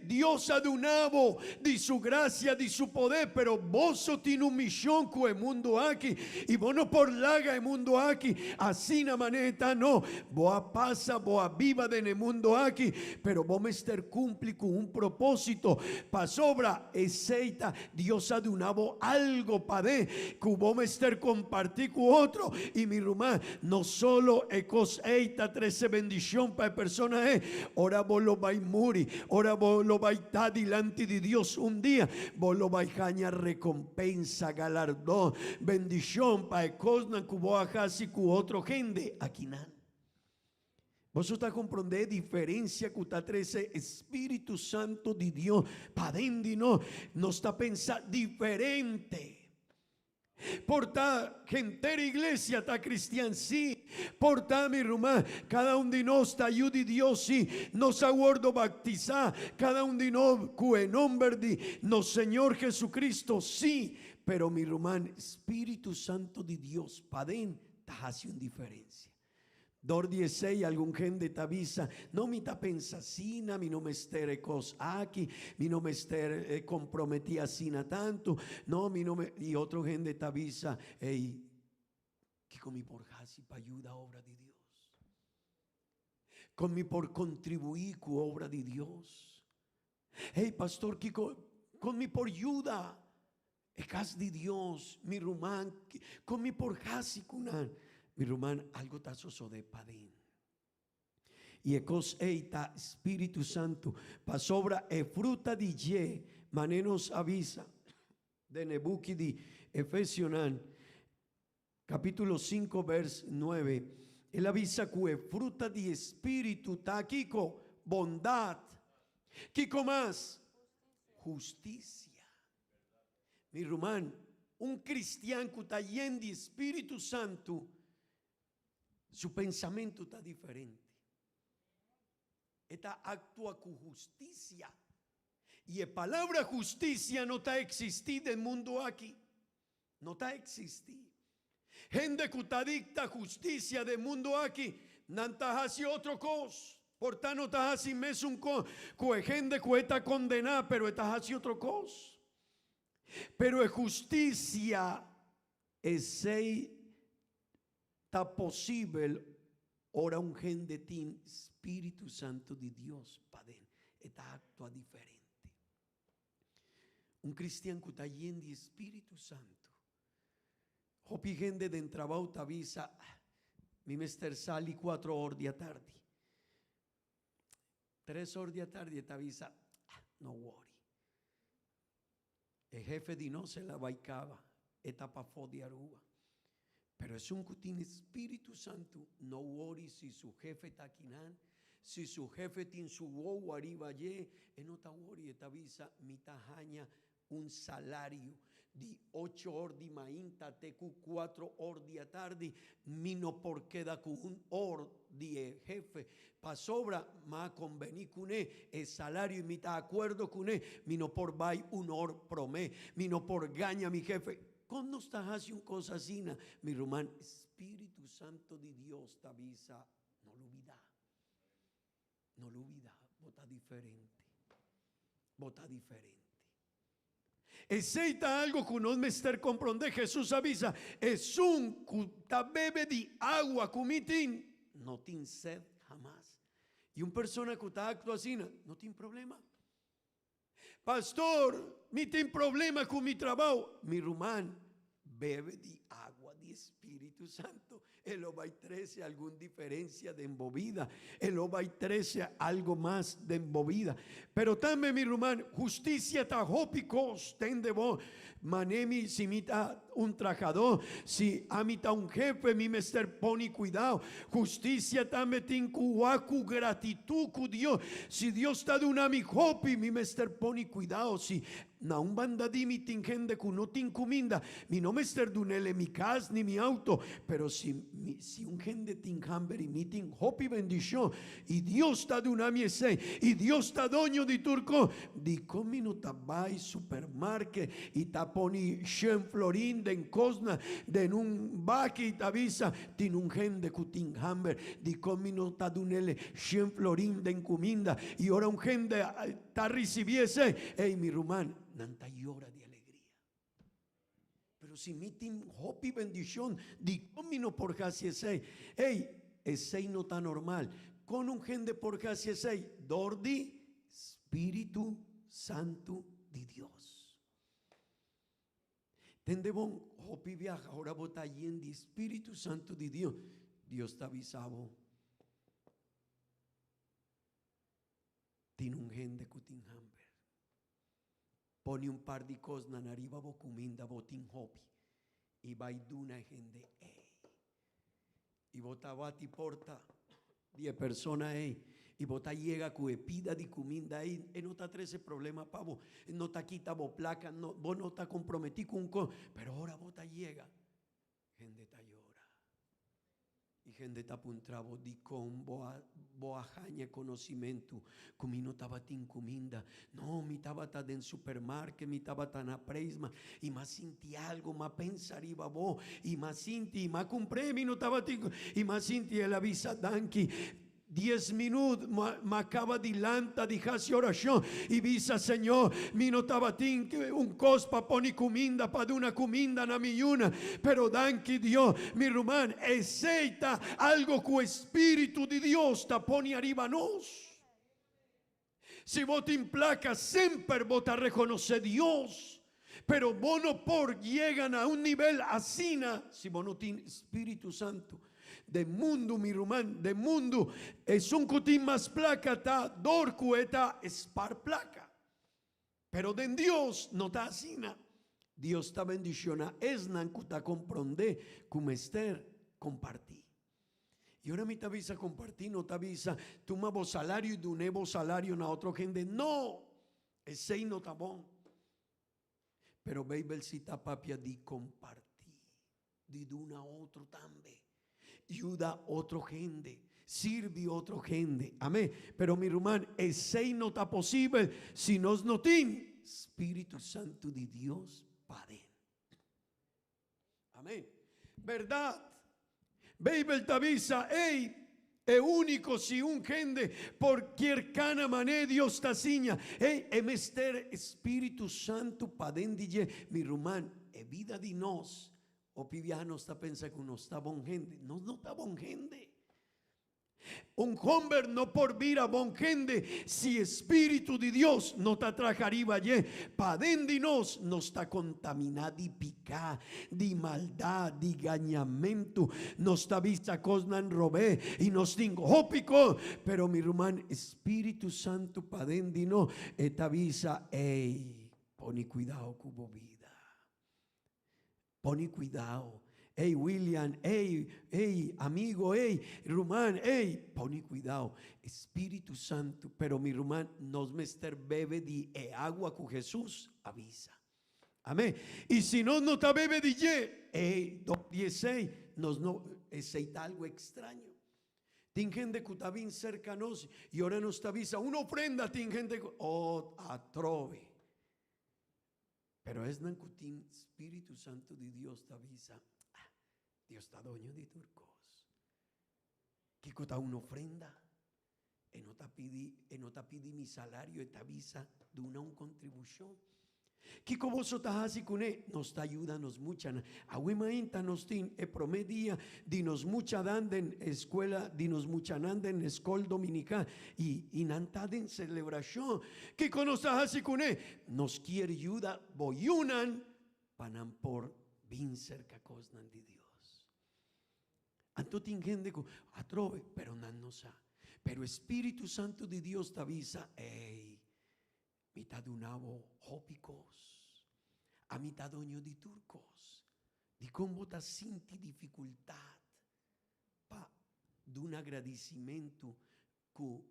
Dios ha donado de su gracia, de su poder, pero vos tiene un millón con el mundo aquí, y vos no por laga el mundo aquí, así na manera no, vos pasa, vos viva en el mundo aquí, pero vos me estar cumple con un propósito, pa sobra, aceita, Dios ha donado algo para de, que vos me estar compartir con otro, y mi rumá, no solo ecoseita 13 bendición para personas, ahora vos lo vais muri, ahora vos lo vais estar delante de Dios un día, vos lo vais a recompensa, galardón, bendición para cosas que vos hagas y con otro gente aquí nada. Vos está comprender diferencia que está 13 Espíritu Santo de Dios para dentro no está pensando diferente. Porta gente iglesia ta cristiana sí, porta mi rumá, cada uno de nos ta ayuda Dios sí, nos aguardo bautizar, cada uno de nos cue nombre de nos Señor Jesucristo sí, pero mi rumán Espíritu Santo de Dios paden ta hace una diferencia. Dordi sei algun gente t'avvisa, non mi ta pensasina, mi non mestere cos aquí, mi non mestere comprometí asina tanto, no, mi non me, y otro gente t'avvisa, hey, que con mi porjasi pa ayuda a obra de Dios, con mi por contribuir cu obra de Dios, hey pastor, que con mi por ayuda, e cas de Dios, mi rumán, con mi porjasi kunan, mi rumán, algo tazoso de padín. Y ecos eita Espíritu Santo, pa sobra e fruta di ye, manenos avisa, de Nebuki di Efesionan, capítulo 5, vers 9. Él avisa que fruta di Espíritu, ta kiko, bondad, kiko más, justicia. Mi rumán, un cristiano que está lleno de Espíritu Santo, su pensamiento está diferente. Esta actúa con justicia. Y la palabra justicia no está existida en el mundo aquí. No está existida. Gente que está dicta justicia del mundo aquí, no está haciendo otra cosa. Por tanto, está haciendo un cosa. Gente que está condenada, pero está haciendo otra cosa. Pero es justicia, es está posible ora un gente tin Espíritu Santo de Dios padén, está actúa diferente. Un cristiano que está lleno de Espíritu Santo, hopi gente de trabajo te avisa, mi mester sali 4 horas de tarde, 3 horas de tarde te avisa, no worry. El jefe de no se la baicaba, etapa fo de Aruba. Pero es un que tiene Espíritu Santo, no worry si su jefe está aquí, si su jefe tiene su wow arriba allí, no está worry, te avisa, mi tajaña un salario de 8 horas de mañana, te 4 horas de tarde, mi no por queda con 1 hora de jefe, pa sobra, ma convení con él, el salario y mi ta acuerdo con él, mi no por vai 1 hora promé, mi no por gaña mi jefe. Cuando estás haciendo cosas así, mi hermano, Espíritu Santo de Dios te avisa, no lo olvida, no lo olvida, vota diferente, vota diferente. Aceita algo que no me estar comprende, Jesús avisa, es un que bebe de agua, cumitín, no tiene sed jamás. Y una persona que está actuando así, no tiene problema. Pastor, mi tiene problema con mi trabajo. Mi rumán bebe de agua de Espíritu Santo. El va y 13 alguna diferencia de embobida. El va y 13 algo más de embobida. Pero también mi rumán, justicia tajopicos tende vos. Manemi si mita un trabajador, si amita un jefe, mi mester pone cuidado. Justicia también tin cuacu gratitud cu Dios. Si Dios está de una mi hopi, mi mester pone cuidado. Si na un banda di mi tin gente cu no tin cuminda, mi no mester dunele mi casa ni mi auto, pero si un gente tin hamber y mi tin hopi bendición, y Dios está de una mi ese, y Dios está doño di turco, di minuta vai supermarket y ta poni 100 florín den cosna den un baki y avisa tin un gente cu tin hamber di minuta dunele 100 florín den cuminda y ahora un gente ta recibiese, hey mi rumán, nanta llora de alegría. Pero si mi tin hopi bendición di comino por casi ese, hey, ese no está normal. Con un gente por casi ese, dordi Espíritu Santo de Dios. Tendebon hopi viaja ahora bota en de Espíritu Santo de Dios. Dios te avisaba. Tiene un gente que tin hambre. Pone un par de cosas en arriba bocuminda botin hopi y va y duna gente y bota bati porta 10 personas y bota llega que pida de comida ahí no está 13 problema pavo no está quita bo placa no vos no está comprometido con pero ahora bota llega gente está llora Y gente tapuntravo di con boajaña conocimiento, comino tabatin cominda. No, mi tabata den supermarket, mi tabata na preisma, y más sinti algo, más pensariva bo, y más sinti, más compré, mi no tabatin, y más sinti el avisa danki. 10 minutos ma acaba di lanta di hasi oración y visa Señor mi notabatin un cospa poni cominda pa una cominda na miuna pero danki Dios mi rumán aceita algo cu espíritu di Dios ta poni arriba nos. Si vos te implacas siempre vos te reconoce Dios, pero vos no por llegan a un nivel asina si vos no tienes Espíritu Santo. De mundo mi rumán, de mundo es un cutín más placa ta dorcu eta espar placa. Pero de Dios no ta asina. Dios ta bendiciona es nan cuta comprende como Esther compartí. Y ahora mi te avisa compartir, no te avisa tu mabo salario y un evo salario na otro gente. No, ese no ta bon. Pero Bible cita papia di compartir, di una otro también. Ayuda otro gente, sirve otro gente, amén. Pero mi hermano, ese no está posible si nos no tiene Espíritu Santo de Dios para amén. ¿Verdad? Bible te avisa, es único si un gente por cualquier cana mané Dios te ciña. Emester Espíritu Santo para mi hermano, es vida de nos. O piviano está pensando que no está bon gente. No está bon gente. Un hombre no por vir a bon gente. Si Espíritu de Dios no te trajaría allí. Pa dendinos no está contaminado y picá. De maldad, de gañamento. No está vista cosnan robé. Y nos tengo hópico. Pero mi hermano Espíritu Santo pa dendino. Esta visa. Poni cuidado cubo vida. Poni cuidado, William, amigo, Rumán, poni cuidado, Espíritu Santo, pero mi Rumán nos mester bebe de agua con Jesús, avisa, amén, y si no te bebe de ye, 16, nos no, es algo extraño, tin gente que está bien cercanos, y ahora nos avisa, una ofrenda, tin gente, atrove. Pero es nancutín Espíritu Santo de Dios te avisa. Dios está dueño de turcos. Que cota una ofrenda. Y no te pidi mi salario y te avisa de una contribución. Que como vos estás así con él, nos te ayuda, nos mucha. A Wimainta nos tin, promedia, dinos mucha danda en escuela, dinos mucha nanda en escuela dominical y nantada en celebración. Que como estás así con él, nos quiere ayuda, boyunan, panan por bien cerca cosnan de Dios. Anto tingende atrove, pero nan no sa. Pero Espíritu Santo de Dios te avisa, mitad de un avo hópicos, a mitad doño de turcos, de cómo te sinti dificultad, pa de un agradecimiento que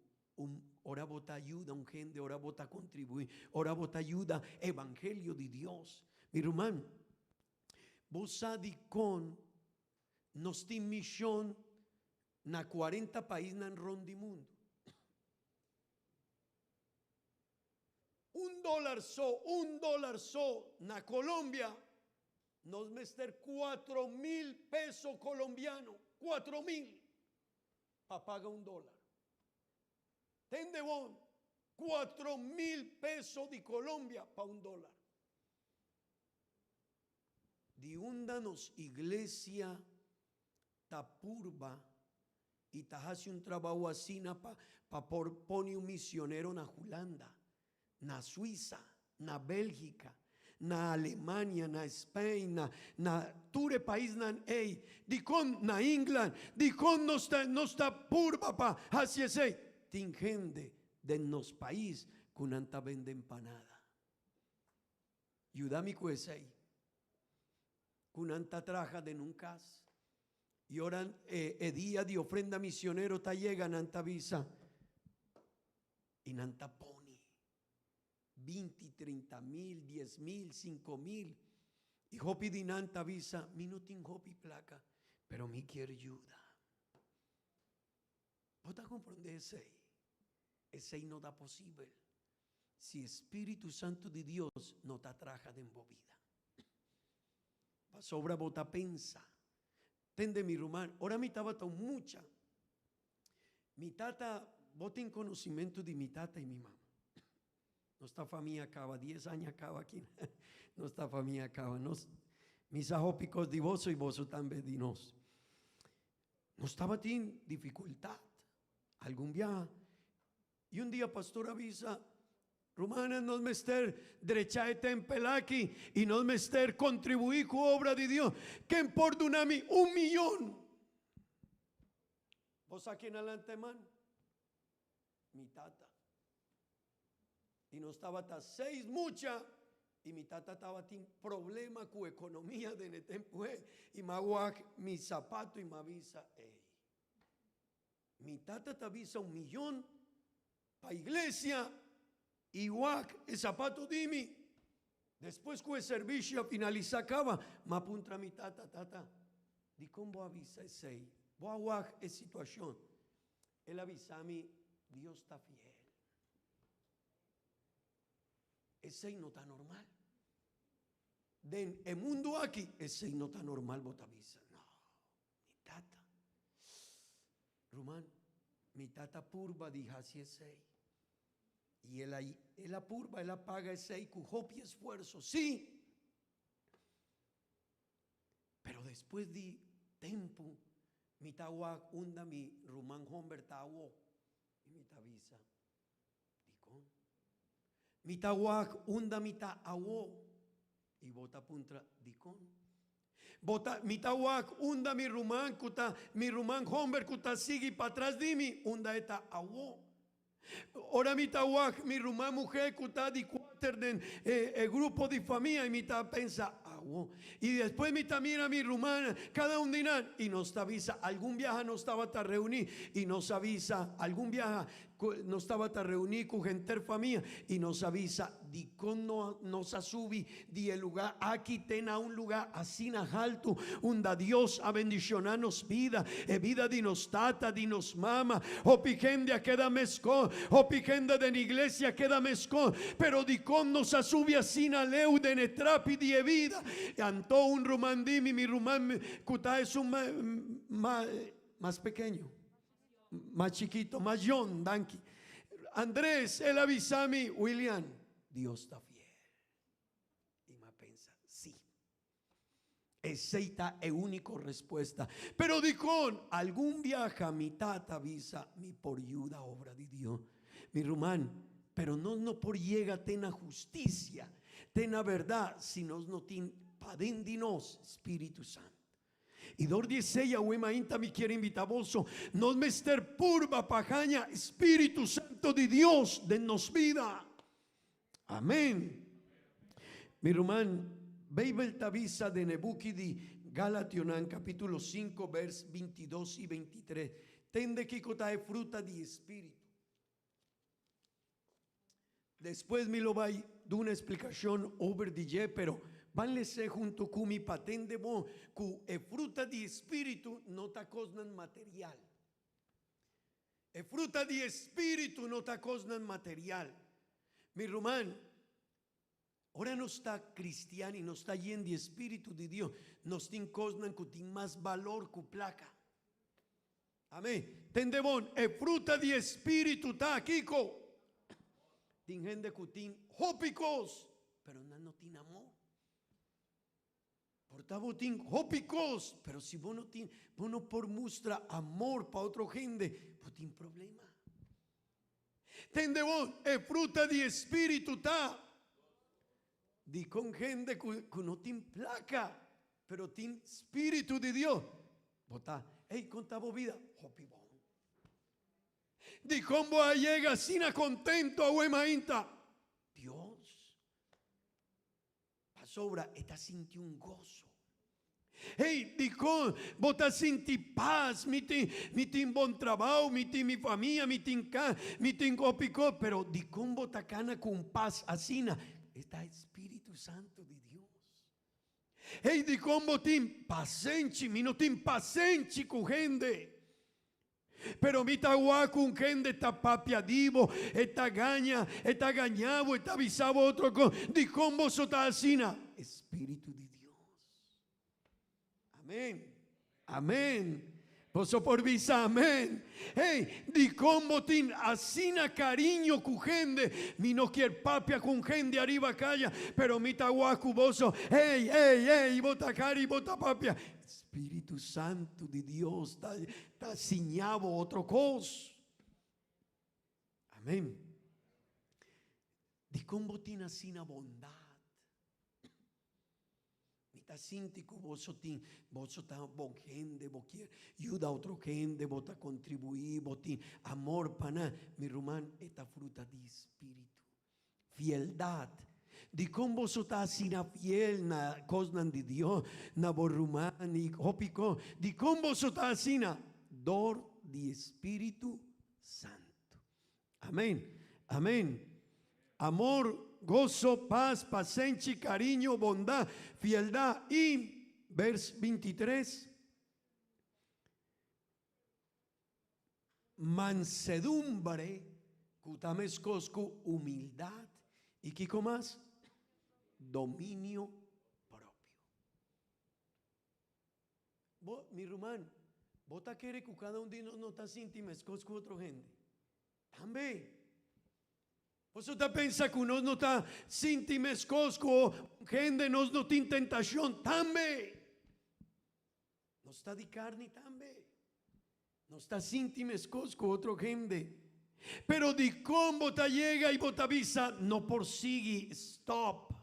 ora vota ayuda un gente, ora vota contribuir, ora vota ayuda evangelio de Dios. Mi hermano, vos sabes con nos tin misión na 40 países en rondi mundo. $1 so na Colombia nos mester 4,000 pesos colombianos, 4,000 pa paga $1. Tende bon 4,000 pesos de Colombia pa $1. Diúndanos iglesia tapurba y ta hace un trabajo así pa pone un misionero na Holanda, na Suiza, na Bélgica, na Alemania, na España, na ture país nan di con na England, di con no está purba pa así es tin gente de nos país con anta vende empanada. Yudami cuesei con anta traja de nunca. Y oran día de ofrenda misionero ta llegan anta visa y nanta poni 20, 30 mil, 10 mil, 5 mil y hopi di nanta visa mi no tin hopi placa pero mi quiere ayuda Vos comprendés ese no da posible. Si Espíritu Santo de Dios no te atraja de vida. Va sobra bota pensa. Tende mi rumán. Ora mi tata tan mucha. Mi tata, bota en conocimiento de mi tata y mi mamá. Nuestra familia acaba, 10 años acaba aquí. Nuestra familia acaba. Mis ajopicos de vos y vos también de nos. No estaba en dificultad. Algún viaje. Y un día pastor avisa, Romana, nos mester derecha de tempelaki y nos mester contribuir con obra de Dios. Que importa $1 millón. Vos aquí en adelante, man. Mi tata. Y no estaba hasta 6 mucha. Y mi tata estaba sin problema con economía de ese tiempo. Y me aguac mi zapato y me avisa, mi tata te avisa $1 millón para iglesia. Igual el zapato de mí. Después que el servicio finaliza acaba, me apunta mi tata. Di cómo avisa ese. Voy a aguac esa situación. Él avisa a mí, Dios está fiel. Ese no está normal. En el mundo aquí, ese no está normal, vos te avisa. No, mi tata. Román, mi tata purba dijo así ese. Y él apurba, él apaga ese con hopi esfuerzo, sí. Pero después de tiempo, mi tawa unda mi rumán homber tawo y mi tavisa. Dicón. Mi tawa unda mi tawo y bota puntra dicón. Bota mi tawa unda mi rumán homber kuta sigue para atrás de mí unda eta awo. Ora mi tawak, mi rumá mujer kuta di quarter den el grupo de familia y mi ta pensa y después mi ta mira mi rumana cada un dinar y nos avisa algún viaje no estaba a reunir y nos avisa algún viaje no estaba a reunir con gente familia y nos avisa di con nos asubi di el lugar aquí tena un lugar así na alto unda Dios a bendicionarnos vida vida di nos tata di nos mama o pigendia queda mesco o pigenda de la iglesia queda mesco pero di con nos asubi así na leu de netrapi di vida y antó un rumandimi mi rumán cuta es un más pequeño más chiquito, más John, Danky. Andrés, él avisa a mí, William, Dios está fiel. Y me pensa, sí. Esa es la única respuesta. Pero dicón, algún viaje a mi tata avisa mi por ayuda obra de Dios. Mi rumán, pero no por llega tena justicia, tena verdad, sino no tin padendinos Espíritu Santo. Y dor dice ya mainta me quiere invitar vos nos mester purba pajaña Espíritu Santo de Dios de nos vida. Amén. Mi hermano, Bible tavisa de Nebuki di Galationan capítulo 5 vers 22 y 23. Tende que cotae fruta de Espíritu. Después me lo va a dar una explicación over DJ, pero vanlese junto con mi patente bon cu e fruta di espíritu no ta cosnan material. E fruta di espíritu no ta cosnan material. Mi román, ahora no está cristiano y no está lleno de espíritu de Dios, nos tin cosnan cu tin más valor cu placa. Amén. Tende bon e fruta di espíritu ta kiko. Tin gente cu tin hópicos, pero no tin amor. Portabotín hópicos, pero si vos no por muestra amor para otro gente, vos tin problema. Tende vos fruta de espíritu ta. Di con gente que no tin placa, pero tin espíritu de Dios. Vota, contabo vida, hopibón. Di con vos llega sin a contento a huemainta. Dios. Sobra, está sintiendo un gozo. Dico, bota sinti paz, mi tin bon trabajo, mi familia, mi tin copico, pero dico bota cana con paz, asina, está Espíritu Santo de Dios. Dico botín paciente, mi no tin paciente con gente. Pero mi tahuacu un gente está papia divo, está gaña, está gañavo, está visavo otro con di combo sota asina. Espíritu de Dios. Amén. Amén. Poso por visa, amén. Hey, di combo tin asina cariño cu gente. Mi no quiere papia con gente arriba calla, pero mi tahuacu boso. Hey, bota cari, bota papia. Espíritu Santo de Dios está ciñado otro cos. Amén. Di combo tin asina bondad. Mita sintico vos ta bon gente, vos quiere ayuda a otro gente, vos ta contribuir, vos tin amor pana, mi rumán esta fruta de espíritu. Fieldad. Di como vos ta sina fiel na cosnan de Dios, na borrumán y hopico. Di como vos ta sina dor de Espíritu Santo. Amén. Amén. Amor, gozo, paz, paciencia, cariño, bondad, fieldad. Y vers 23. Mansedumbre, cutamescosco, humildad. ¿Y qué más? Dominio propio. Mi rumán, vos ta quiere que cada un día no está sintimescosco otra gente. También. Vos te pensa que uno no está sintimescosco, gente no tiene tentación. También. No está de carne también. No está sintimescosco otra gente. Pero de cómo te llega y te avisa, no persigue, stop.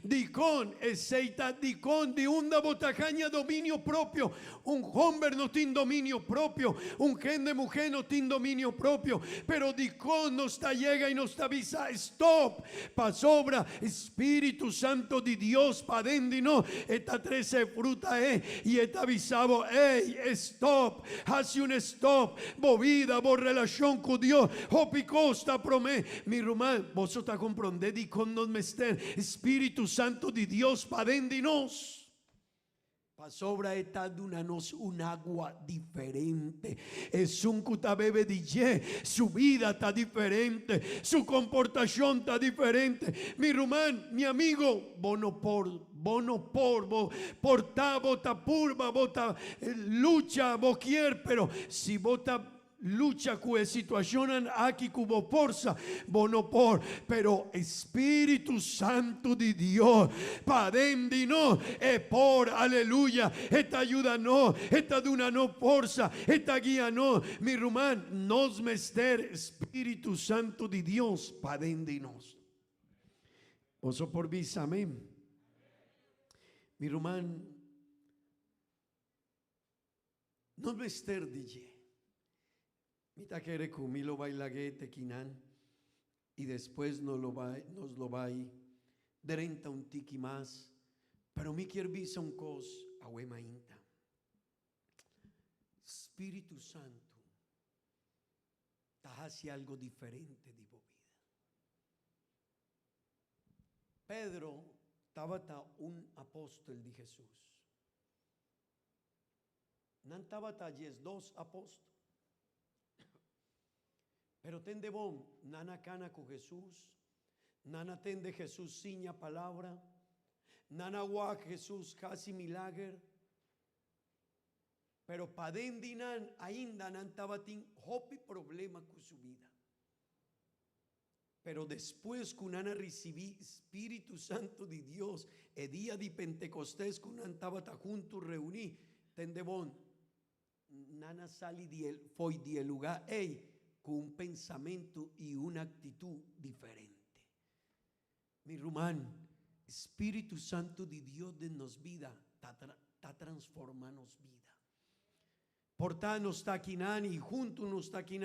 Dicón, aceita, dicón, de una botacaña dominio propio. Un hombre no tiene dominio propio. Un gente mujer no tiene dominio propio. Pero dicón nos ta llega y nos ta avisa, stop. Pa sobra, Espíritu Santo de Dios pa dentro. Esta 13 fruta y esta avisado, stop. Hace un stop. Bo vida, bo relación con Dios. Hopi costa promé. Mi rumán, vos ta comprende dicón nos mester. Espíritu Santo de Dios para dentro. Pa sobra está dunanos un agua diferente. Es un cutabebe DJ. Su vida está diferente. Su comportación está diferente. Mi rumán, mi amigo, bono por porta, bota purba, bota lucha, boquier, pero si bota lucha con situación aquí cubo porza, bono por, pero Espíritu Santo de Dios, pa dendi no, por, aleluya, esta ayuda no, esta duna no porza, esta guía no, mi rumán, nos mester Espíritu Santo de Dios, pa dendi nos. Oso por vis, amén. Mi rumán, nos mester DJ. Mita quiere que lo bailague tequinan y después nos lo va derenta un tiki más, pero mi quiere visa un cos a mainta. Espíritu Santo ta hace algo diferente de vida. Pedro estaba un apóstol de Jesús. No estaba 2 apóstoles. Pero tende bom, nana cana con Jesús, nana tende Jesús siña palabra, nana guac Jesús casi milagro, pero padendinan ainda nan tabatin hopi problema con su vida. Pero después que nana recibí Espíritu Santo de Dios, el día de Pentecostés que nan tabata juntos reuní, tende bom, nana sali foi del lugar, con un pensamiento y una actitud diferente. Mi rumán, Espíritu Santo de Dios de nos vida, está transformando vida. Porta nos está aquí y juntos nos está aquí,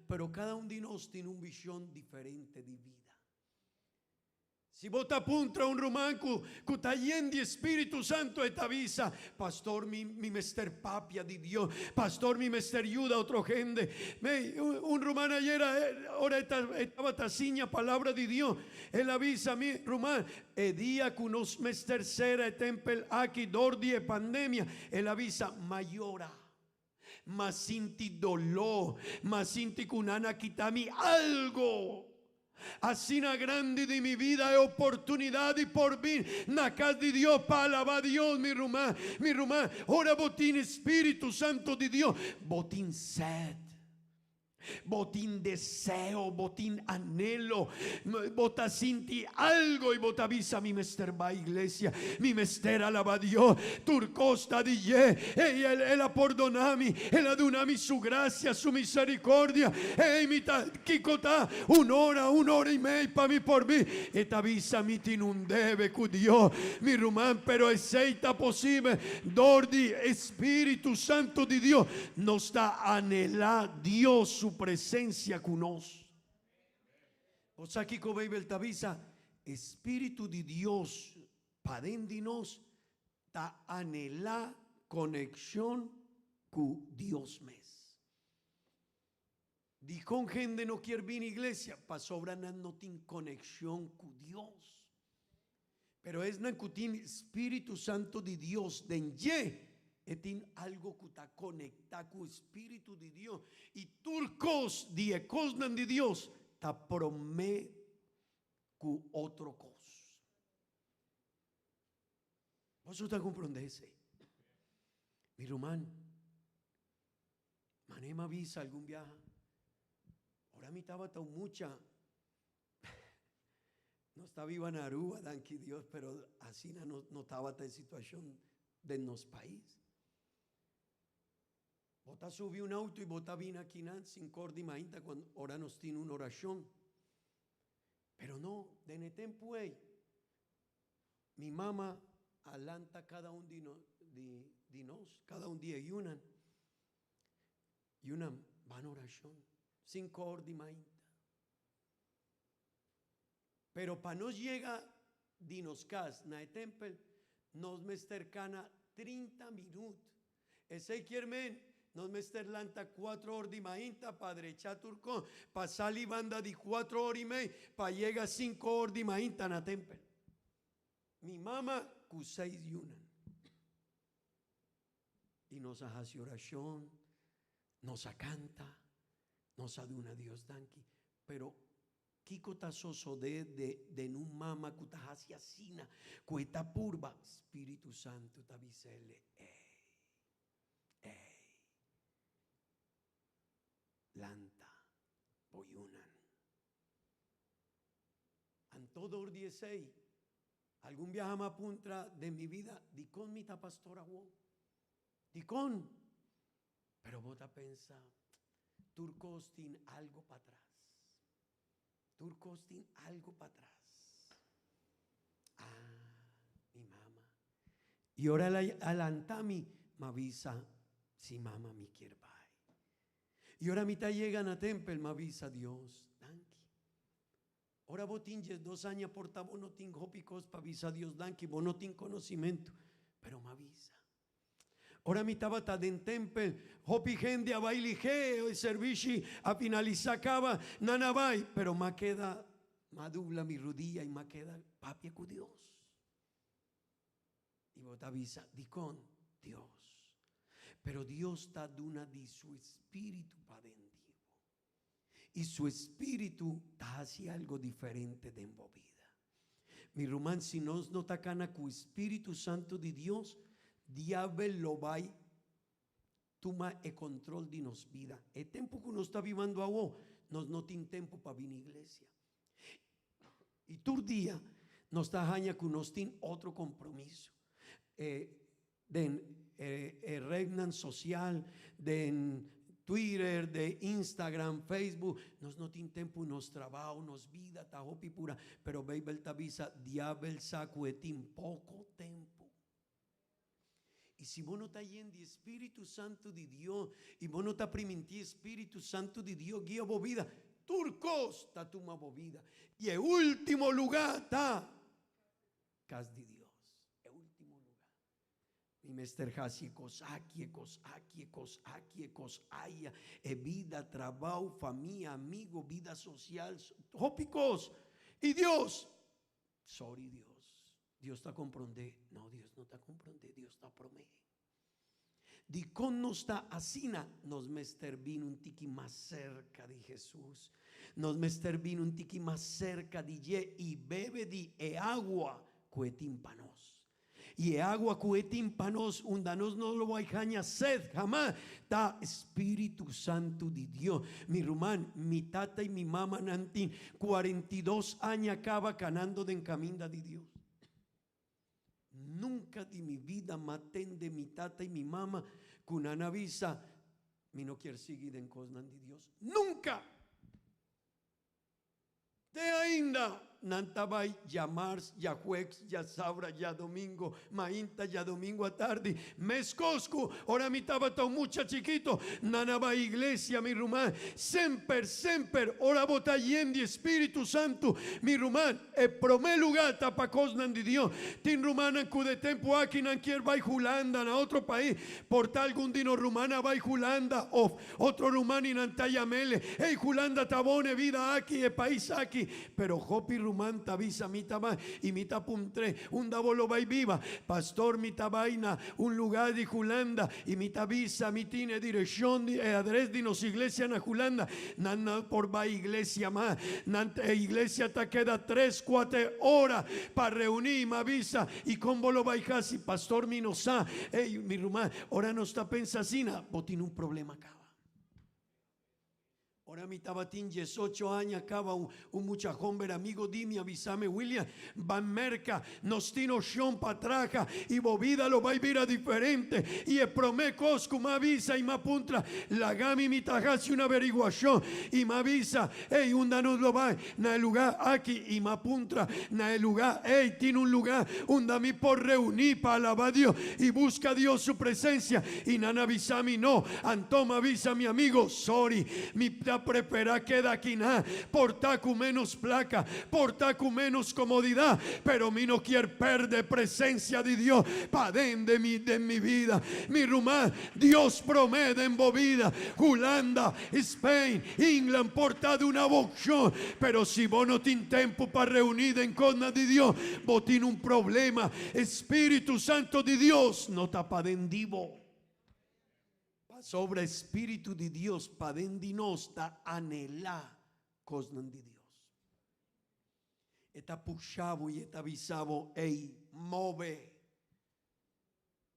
pero cada uno de nosotros tiene una visión diferente de vida. Si vos te apunta un rumán que está lleno de Espíritu Santo y te avisa, pastor, mi mester papia de Dios, pastor, mi mester ayuda a otra gente. Un rumán ayer, ahora estaba taciña palabra de Dios. Él avisa a mí, rumán, el día que unos mester cera tempel aquí, dor de pandemia, él avisa, mayora. mas sinti dolor, mas sinti kunana kitami algo. Así na grande de mi vida es oportunidad y por mí na casa de Dios para alabar a Dios, mi rumá, ora botín Espíritu Santo de Dios, botín sed, botín deseo, botín anhelo, bota sinti algo y bota visa mi mester va iglesia, mi mester alaba a Dios, turcosta di ye, ella perdonami, ella donami su gracia, su misericordia, mi kikota, un'ora y media para mí por mí, esta visa mi tin un debe cu Dios, mi rumán, pero es seita posible, dordi Espíritu Santo de Dios, nos está anhelando Dios su presencia con nos. O sea, aquí como el tabisa, Espíritu de Dios para dentro de nos, ta anhela conexión con Dios mes. Di con gente no quiere venir a iglesia, para sobrar no tiene conexión con Dios. Pero es no que tiene Espíritu Santo de Dios dentro. Y tiene algo que está conectado con el Espíritu de Dios. Y turcos de cosas de Dios está promete con otro cosa. ¿Vos está comprendiendo? Mi hermano, manema avisa algún viaje. Ahora mi estaba tan mucha. No estaba viva en Aruba, danke Dios, pero así no estaba en situación de nuestro país. Bota subió un auto y bota vino aquí sin corda y mainta cuando ahora nos tiene una oración. Pero no, de tiempo mi mamá alanta cada uno de nos, cada un día y una van oración, sin corda y mainta. Pero para nos llega de nos cas, na tempel, nos me cercana 30 minutos. Ese quiere nos mester lanta 4 horas de mainta padre chaturcón, para salir banda de 4 horas y media, para llegar 5 horas de mainta na tempel. Mi mamá con 6 y 1. Y nos hace oración, nos canta, nos aduna Dios danki. Pero Kiko tasoso de un mama que ta hace asina, cueta purba, Espíritu Santo ta visele, lanta, poyunan. Antodor 16, algún viaje más puntra de mi vida, di con mi ta pastora wo, di con, pero vota pensa, turcos tin algo para atrás, turcos tin algo para atrás. Mi mamá. Y ahora alantami me avisa si mamá me quiere. Y ahora mitad llegan a tempel, me avisa Dios, danki. Ahora vos tinges 2 años por vos no tin hopicos para avisa Dios, danki, vos no tin conocimiento, pero me avisa. Ahora mitad bata den tempel, hopi gente a bailige, el servicio a finalizar acaba, nana vai, pero me queda, me dobla mi rodilla y me queda papi con Dios. Y vos te avisa, di con Dios. Pero Dios está dando de su espíritu para dentro. Y su espíritu está haciendo algo diferente de en vida. Mi hermano, si nos no tacana con el Espíritu Santo de Dios, diablo lo va a tomar el control de nos vida. El tiempo que nos está viviendo ahora, nos no tiene tiempo para venir a la iglesia. Y tu día nos está haciendo que nos tiene otro compromiso. Regnan social, de Twitter, de Instagram, Facebook, nos no tiene tiempo, nos trabajo, nos vida, ta hopi pura, pero Bible tabisa, diabel saco etin poco tiempo. Y si vos no estás yendo de Espíritu Santo de Dios, y vos no estás priminti Espíritu Santo de Dios, guía vos vida, turcos está tu vida. Y el último lugar está casa de Dios. Mi mester hasi ekos aya, vida, trabajo, familia, amigo, vida social, tópicos. Y Dios, sorry Dios está comprende. No, Dios no está comprende, Dios está promete. Di con nostra asina nos mester vino un tiki más cerca di Jesus. Nos mester vino un tiki más cerca di je y bebe di e agua cuetímpanos. Y e agua cuetímpanos undanos no lo hay caña sed jamás. Da Espíritu Santo de Dios. Mi rumán, mi tata y mi mamá nantin 42 años acaba canando de encaminda de Dios. Nunca de mi vida maten de mi tata y mi mamá con una visa. Mi no quiere seguir en cosas de Dios. Nunca. De ainda. Nantabay, ya mars, ya jueves, ya sabra, ya domingo, mainta, ya domingo a tarde, mes cosco, ora mi tabato mucha chiquito, nanaba iglesia, mi rumán, semper, ora botayendi, Espíritu Santo, mi rumán, e promé lugar tapacosnan di Dios, tin rumana cude tempo aquí nan quier vai Julanda, na otro país, por tal gundino rumana vai Julanda, of, otro rumani nantayamele, hey Julanda tabone vida aquí, e país aquí, pero hopi rumanta visa mitaba y mita puntre un davolo vai viva pastor mita vaina un lugar di Julanda y mita visa mitine dirección di e adres di nos iglesia na Julanda nana por va iglesia más nante iglesia ta queda 3-4 horas para reunir ma visa y con volo vai casi pastor mi no sa hey mi rumán ora no está pensasina vos tiene un problema acá. Ahora mi tabatín 18 años acaba un muchachón ver amigo di mi avisame William van merca nos tino shon patraja y bovida lo va a vivir a diferente y el promecos como avisa y ma puntra la gami mi tajasi una averiguación y ma avisa hey un danos lo va na el lugar aquí y ma puntra na el lugar hey tiene un lugar un dami por reunir para alabar a Dios y busca a Dios su presencia y nana avisami no antoma avisa mi amigo sorry mi prepara queda aquí nada, porta con menos placa, porta con menos comodidad, pero mi no quiere perder presencia de Dios para dentro de mi vida. Mi rumá, Dios promete en vida, Holanda, Spain, England, porta de una vocación, pero si vos no tienes tiempo para reunir en cosas de Dios, vos tienes un problema. Espíritu Santo de Dios no está para dentro. Sobre Espíritu de Dios padendinos ta anhelá cosas de Dios. Eta puxavo y eta visavo ei move.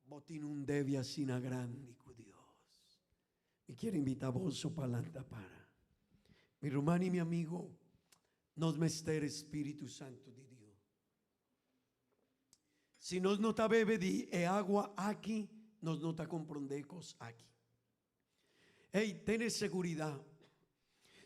Botín un devia sina grande con Dios. Me quiero invitar vos para para. Mi hermano y mi amigo, nos mester Espíritu Santo de Dios. Si nos nota bebe de agua aquí, nos nota comprendemos aquí. Hey, tenés seguridad.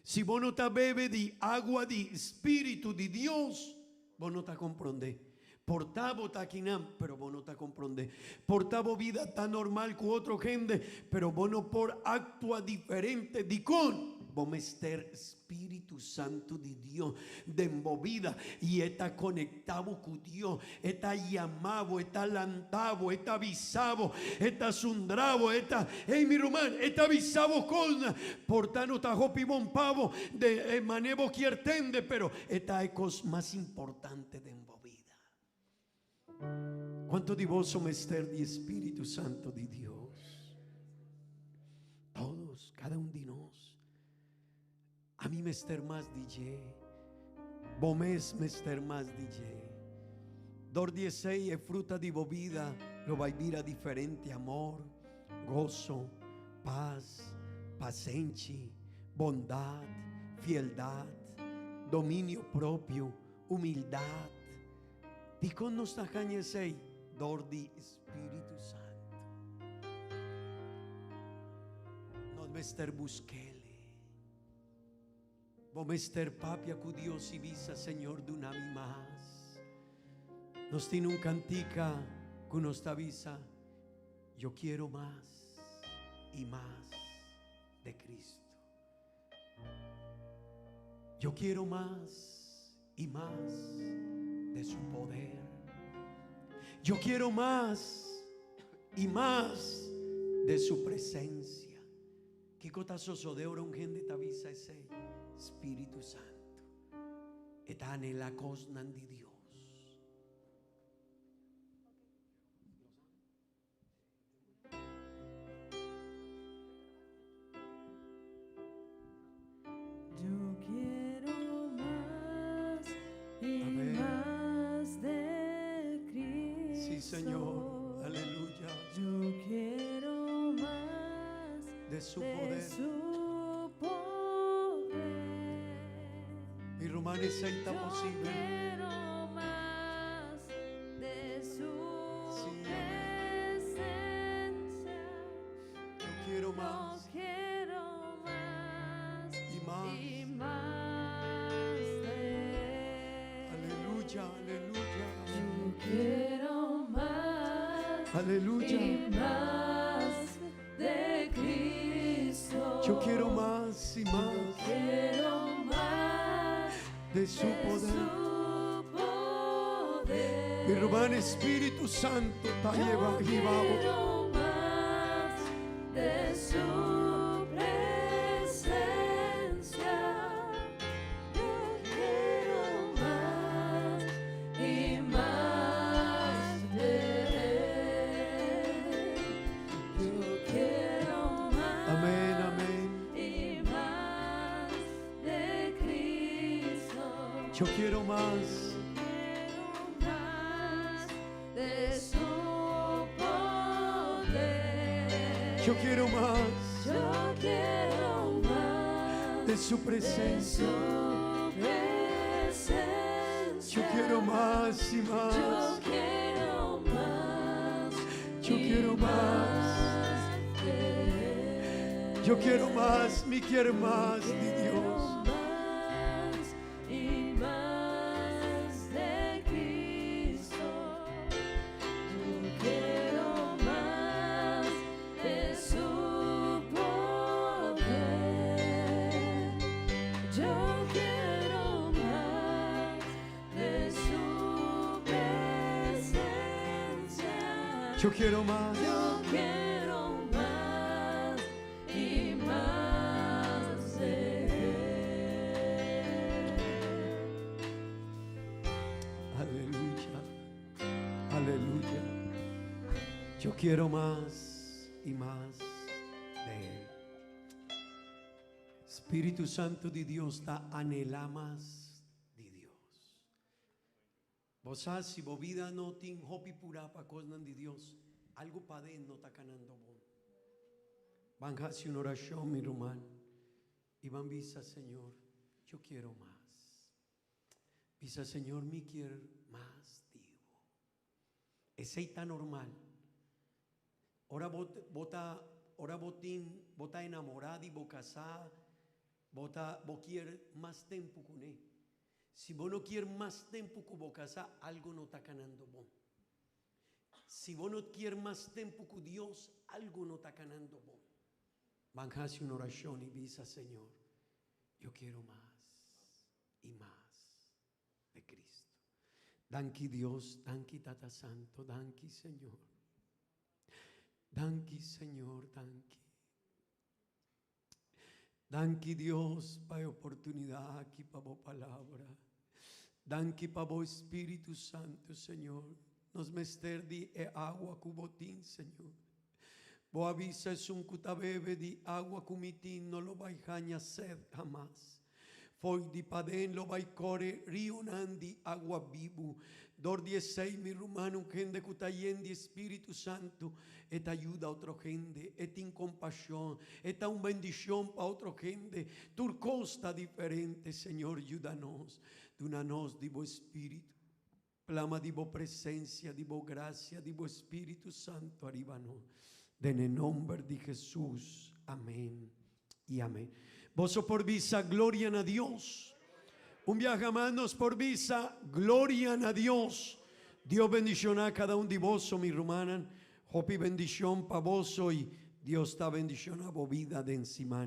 Si vos no te bebe de agua de Espíritu de Dios, vos no te comprendés. Portavo taquinam, pero vos no te comprendés. Portavo vida tan normal con otra gente, pero vos no por actúa diferente de con. Vos mester Espíritu Santo de Dios de movida y está conectado con Dios, está llamado, está lantavo, está avisado, está sundravo, está, hey mi román, está avisado con portano tajo pibón pavo de manevo quiertende, pero esta es cosa más importante de movida. ¿Cuánto de vos son mester de Espíritu Santo de Dios? Todos, cada uno de nosotros. A mí mester más DJ, Bomés mester más DJ. Dor 16 es fruta de bovida, lo va a vivir a diferente amor, gozo, paz, paciencia, bondad, fieldad, dominio propio, humildad. Dico nos tacañe sei, dor di Espíritu Santo. Nos mester busquele. Vos mester papia cu Dios y visa Señor de una vez más. Nos tiene un cantica con nuestra visa. Yo quiero más y más de Cristo. Yo quiero más y más de su poder. Yo quiero más y más de su presencia. ¿Qué cotazoso de oro un gente tavisa ese Espíritu Santo? Está en la cosa de Dios.
quiero más y
Amén.
más de Cristo.
Sí, Señor. Aleluya.
Yo quiero más
De su
de
poder.
su poder.
Mi romano es
Yo
posible.
quiero más de su
Sí.
presencia.
Yo quiero
Yo
más
quiero más
y más.
y más de
Aleluya, aleluya.
Yo quiero más
Aleluya.
y más de Cristo.
Yo quiero más y más
Quiero más
de su
de
poder.
su poder.
Mi romano Espíritu Santo te
Yo
lleva llevado.
quiero más de su presencia. Yo quiero más y más de él. Yo quiero más
Amén, amén.
y más de Cristo.
Yo quiero más.
Quiero más de su poder.
Yo quiero más
Yo quiero más
de su
de
presencia.
su presencia.
Yo quiero más y
Yo
más.
quiero más.
Yo
y
quiero más.
de él.
Yo quiero más, mi quiero más de
Quiero
Dios.
más y más de Cristo. Yo quiero más de su poder. Yo quiero más de su presencia.
Yo quiero más.
Yo quiero más y más de él.
Aleluya. Aleluya. Yo quiero más y más de Él. Espíritu Santo de Dios, ta anhela más de Dios. Vos sabes, si vos vida no tin hopi pura pa cosas de Dios, algo pa den no está canando bon. Van a hacer una oración, mi hermano, y van visa, Señor, yo quiero más. Visa, Señor, mi quiero más, digo. Ese está normal. Ahora ahora bota enamorada y vos casada, vos quieres más tiempo con él. Si vos no quieres más tiempo con vos casada, algo no está ganando bon. Si vos no quieres más tiempo con Dios, algo no está ganando bon. Van a hacer una oración y visa, Señor, yo quiero más y más de Cristo. Danki Dios, danki Tata Santo, danki Señor. Danki Señor, danki. Danki Dios para oportunidad aquí para vos palabra. Danki para vos Espíritu Santo, Señor. Nos mester di agua cubotín, Señor. Vos avisa es un cutabebe di agua cumitín, no lo vaijaña sed jamás. Foi di paden lo vaikore riunan di agua vivu. Dor 16 mi rumano gente cutayen di Espíritu Santo et ayuda a otro gente, et incompasión, et un bendición para otro gente. Tu costa diferente, Señor, ayúdanos. Dunanos di vos Espíritu. Plama di vos presencia, di vos gracia, di vos Espíritu Santo arribano. En el nombre de Jesús. Amén y amén. Vos por visa, gloria a Dios. Un viaje manos por visa, gloria a Dios. Dios bendición a cada uno de vos, mi hermana. Hopi bendición para vos y Dios está bendición a vos vida de encima.